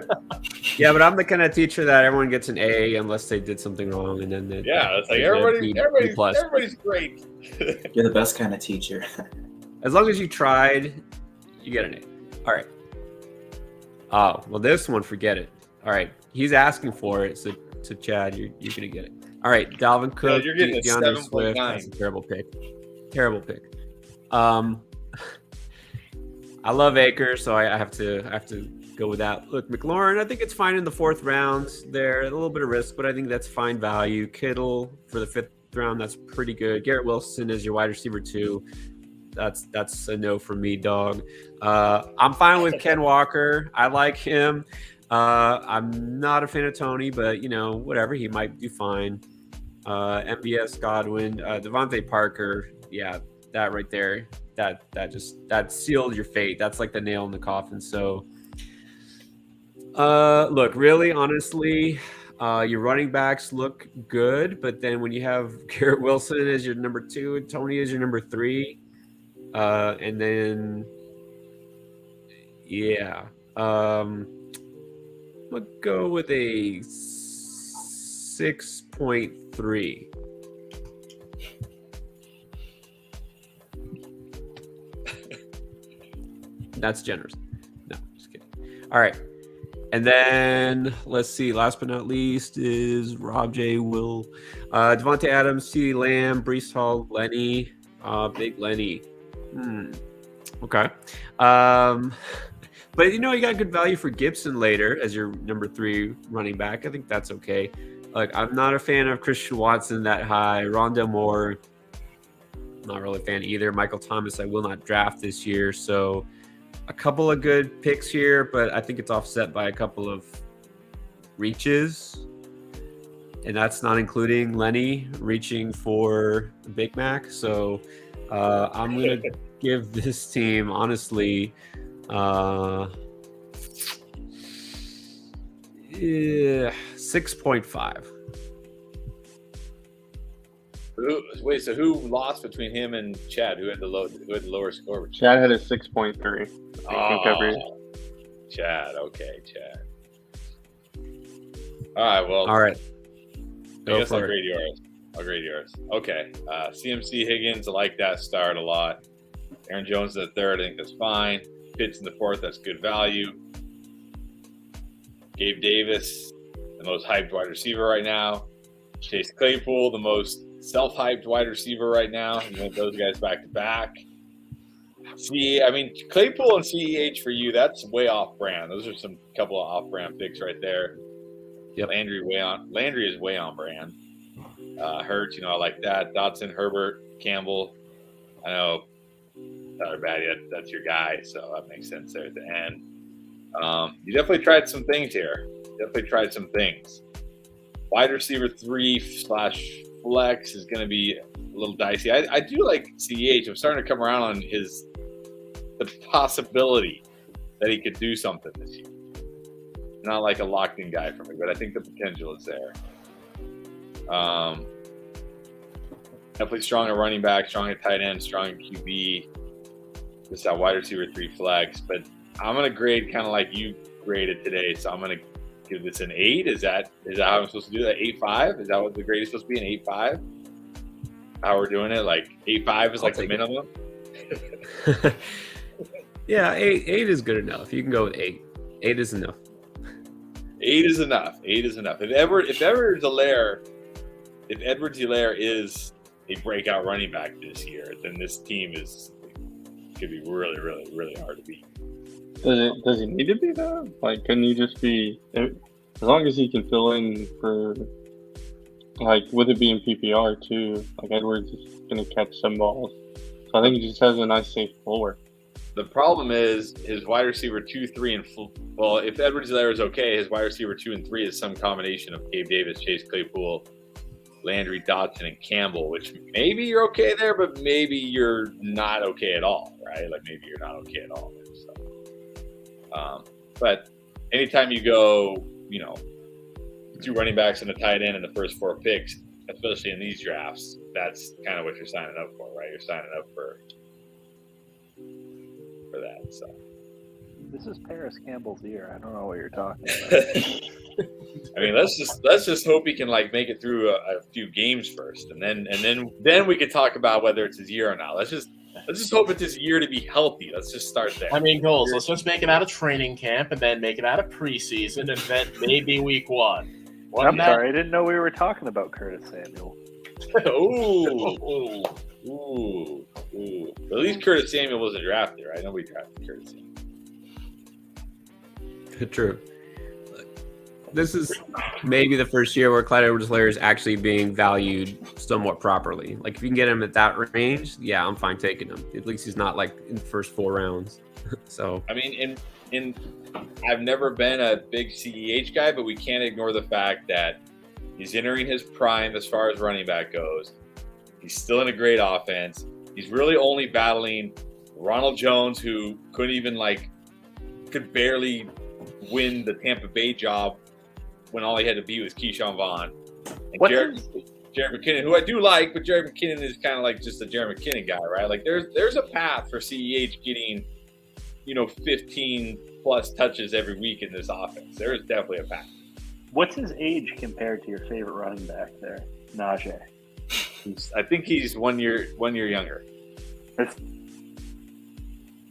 Speaker 4: Yeah, but I'm the kind of teacher that everyone gets an A unless they did something wrong, and then
Speaker 1: it's like everybody's great.
Speaker 3: You're the best kind of teacher.
Speaker 4: As long as you tried, you get an A. All right. Oh, well, this one, forget it. All right, he's asking for it, so Chad, you're gonna get it. All right, Dalvin Cook,
Speaker 1: you're getting a
Speaker 4: DeAndre
Speaker 1: 7.9.
Speaker 4: Swift. That's a terrible pick. Terrible pick. I love Akers, so I have to go with that. Look, McLaurin, I think it's fine in the 4th round. There, a little bit of risk, but I think that's fine value. Kittle for the 5th round, that's pretty good. Garrett Wilson is your wide receiver 2. That's a no for me, dog. I'm fine with Ken Walker. I like him. I'm not a fan of Tony, but you know, whatever, he might do fine. MBS Godwin, Devontae Parker, yeah, that right there, that sealed your fate. That's like the nail in the coffin. So, look, really, honestly, your running backs look good, but then when you have Garrett Wilson as your number 2 and Tony as your number 3, and then yeah, I'm gonna go with a 6.3. That's generous. No, just kidding. All right. And then let's see. Last but not least is Rob J. Will, Devontae Adams, CeeDee Lamb, Breece Hall, Lenny, Big Lenny. Okay. But you know, you got good value for Gibson later as your number 3 running back. I think that's okay. Like, I'm not a fan of Christian Watson that high. Rondell Moore, not really a fan either. Michael Thomas, I will not draft this year. So a couple of good picks here, but I think it's offset by a couple of reaches. And that's not including Lenny reaching for Big Mac. So I'm going to give this team, honestly, 6.5.
Speaker 1: Wait, so who lost between him and Chad? Who had the lower score?
Speaker 6: Chad had a 6.3.
Speaker 1: Chad. Okay, Chad. All right. Well.
Speaker 4: All right.
Speaker 1: I guess I'll grade yours. Okay. CMC Higgins, I like that start a lot. Aaron Jones in the 3rd, I think that's fine. Pitts in the 4th, that's good value. Gabe Davis, the most hyped wide receiver right now. Chase Claypool, the most self-hyped wide receiver right now. You want those guys back to back. Claypool and CEH for you, that's way off brand. Those are some couple of off-brand picks right there.
Speaker 4: Yep.
Speaker 1: Landry is way on brand. Hurts, I like that. Dotson, Herbert, Campbell. I know Tyler Batty, that's your guy, so that makes sense there at the end. You definitely tried some things here. Wide receiver 3/flex is going to be a little dicey. I do like CEH. I'm starting to come around on the possibility that he could do something this year. Not like a locked-in guy for me, but I think the potential is there. Definitely strong at running back, strong at tight end, strong at QB. This is wide receiver 3 flex, but I'm going to grade kind of like you graded today. So I'm going to give this an 8. Is that how I'm supposed to do that? 8.5? Is that what the grade is supposed to be? An 8.5? How we're doing it? Like 8.5 is like the minimum?
Speaker 4: Yeah, 8 is good enough. You can go with 8. 8 is enough.
Speaker 1: 8 is enough. If Edwards-Helaire is a breakout running back this year, then this team could be really, really, really hard to beat.
Speaker 6: Does he need to be though? Like, couldn't he just be, as long as he can fill in for like with it being PPR too, like Edwards is going to catch some balls. So I think he just has a nice safe floor.
Speaker 1: The problem is his wide receiver 2, 3, and well, if Edwards there is okay, his wide receiver 2 and 3 is some combination of Gabe Davis, Chase Claypool, Landry, Dotson, and Campbell, which maybe you're okay there, but maybe you're not okay at all, right? Like maybe you're not okay at all there. So, but anytime you go, 2 running backs and a tight end in the first 4 picks, especially in these drafts, that's kind of what you're signing up for, right? You're signing up for that. So
Speaker 2: this is Paris Campbell's year. I don't know what you're talking about.
Speaker 1: I mean, let's just hope he can make it through a few games first, and then we can talk about whether it's his year or not. Let's just hope it's his year to be healthy. Let's just start there.
Speaker 5: I mean, goals. Let's just make it out of training camp, and then make it out of preseason, and then maybe week 1.
Speaker 2: I'm sorry, I didn't know we were talking about Curtis Samuel.
Speaker 1: Ooh. At least Curtis Samuel wasn't drafted, right? Nobody drafted Curtis Samuel.
Speaker 4: True. This is maybe the first year where Clyde Edwards-Helaire is actually being valued somewhat properly. Like if you can get him at that range, yeah, I'm fine taking him. At least he's not in the first 4 rounds. So
Speaker 1: I mean, I've never been a big CEH guy, but we can't ignore the fact that he's entering his prime as far as running back goes. He's still in a great offense. He's really only battling Ronald Jones, who couldn't even could barely win the Tampa Bay job when all he had to be was Keyshawn Vaughn. And Jared McKinnon, who I do like, but Jared McKinnon is kind of just a Jared McKinnon guy, right? There's a path for CEH getting, 15 plus touches every week in this offense. There is definitely a path.
Speaker 2: What's his age compared to your favorite running back there, Najee?
Speaker 1: I think he's 1 year younger. I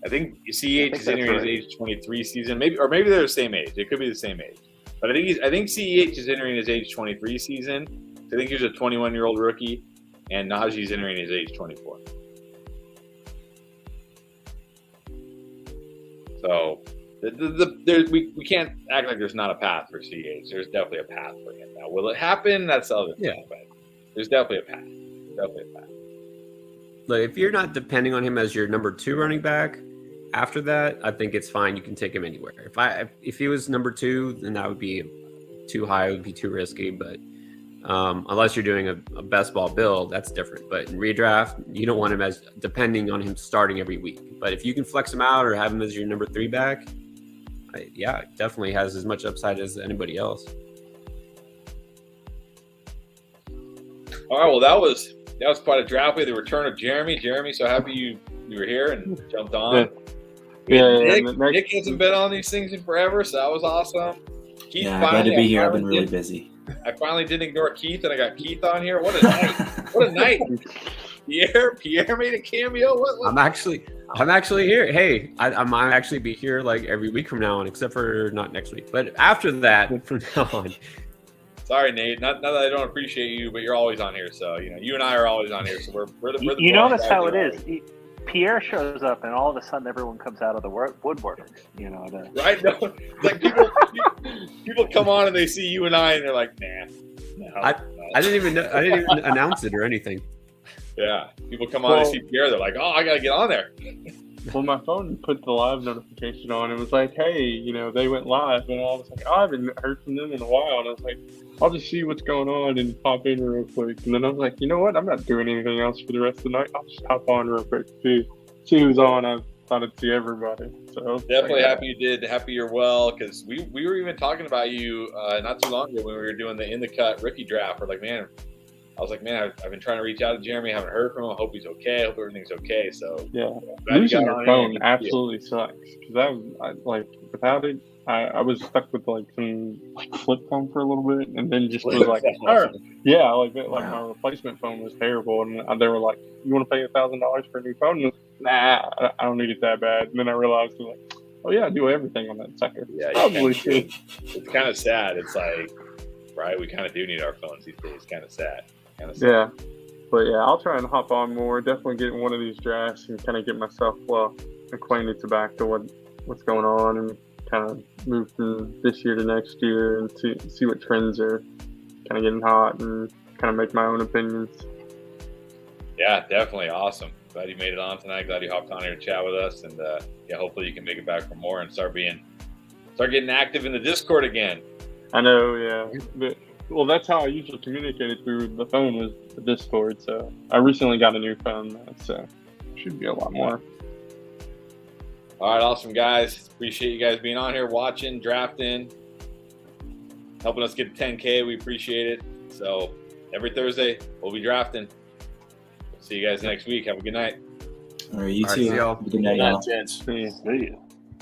Speaker 1: think CEH is entering his age 23 season, maybe they're the same age. It could be the same age, but I think CEH is entering his age 23 season. I think he's a 21-year-old rookie, and Najee's entering his age 24. So we can't act like there's not a path for CEH. There's definitely a path for him. Now, will it happen? That's the other thing. But there's definitely a path.
Speaker 4: Look, if you're not depending on him as your number 2 running back, after that, I think it's fine. You can take him anywhere. If he was number 2, then that would be too high. It would be too risky. But unless you're doing a best ball build, that's different. But in redraft, you don't want him as depending on him starting every week. But if you can flex him out or have him as your number 3 back, definitely has as much upside as anybody else.
Speaker 1: All right, well, that was quite a draft. We had the return of Jeremy. Jeremy, so happy you were here and jumped on. Nick hasn't been on these things in forever, so that was awesome. Keith,
Speaker 3: glad to be here. I've been really busy.
Speaker 1: I finally didn't ignore Keith, and I got Keith on here. What a night! What a night! Pierre made a cameo. What?
Speaker 4: I'm actually here. Hey, I might actually be here every week from now on, except for not next week. But after that, from now on.
Speaker 1: Sorry, Nate. Not that I don't appreciate you, but you're always on here. So you and I are always on here. So we're the.
Speaker 2: You notice how it is. Pierre shows up, and all of a sudden, everyone comes out of the woodwork.
Speaker 1: Right? No, people come on and they see you and I, and they're like, "Nah." No,
Speaker 4: I didn't even announce it or anything.
Speaker 1: Yeah, people come on and see Pierre. They're like, "Oh, I gotta get on there."
Speaker 6: Well, my phone put the live notification on. It was like, hey, they went live. And I was like, I haven't heard from them in a while. And I was like, I'll just see what's going on and pop in real quick. And then I was like, you know what? I'm not doing anything else for the rest of the night. I'll just hop on real quick, see who's on. I thought I'd see everybody. So
Speaker 1: definitely happy you did. Happy you're well, because we were even talking about you not too long ago when we were doing the In the Cut rookie draft. We're like, man, I've been trying to reach out to Jeremy. I haven't heard from him. I hope he's okay. I hope everything's okay. So
Speaker 6: yeah, losing your phone absolutely sucks. Because without it, I was stuck with some flip phone for a little bit, and then just was like, my replacement phone was terrible, and they were like, "You want to pay $1,000 for a new phone?" And nah, I don't need it that bad. And then I realized, oh yeah, I do everything on that sucker.
Speaker 1: Yeah, probably should. It's kind of sad. It's right, we kind of do need our phones these days. Kind of sad.
Speaker 6: Yeah, but yeah, I'll try and hop on more. Definitely get in one of these drafts and kind of get myself acquainted back to what's going on, and kind of move from this year to next year and see what trends are kind of getting hot, and kind kind of make my own opinions.
Speaker 1: Yeah, definitely awesome. Glad you made it on tonight. Glad you hopped on here to chat with us, and yeah, hopefully you can make it back for more and start getting active in the Discord again.
Speaker 6: I know, yeah. But, well, that's how I usually communicated through the phone, was the Discord. So I recently got a new phone, so should be a lot more.
Speaker 1: All right, awesome guys. Appreciate you guys being on here, watching, drafting, helping us get to 10K. We appreciate it. So every Thursday we'll be drafting. See you guys next week. Have a good night.
Speaker 3: All right, you
Speaker 4: All right,
Speaker 3: too.
Speaker 4: see y'all.
Speaker 3: Good night,
Speaker 5: Good night,
Speaker 3: y'all.
Speaker 5: gents.
Speaker 6: See ya.
Speaker 2: See ya.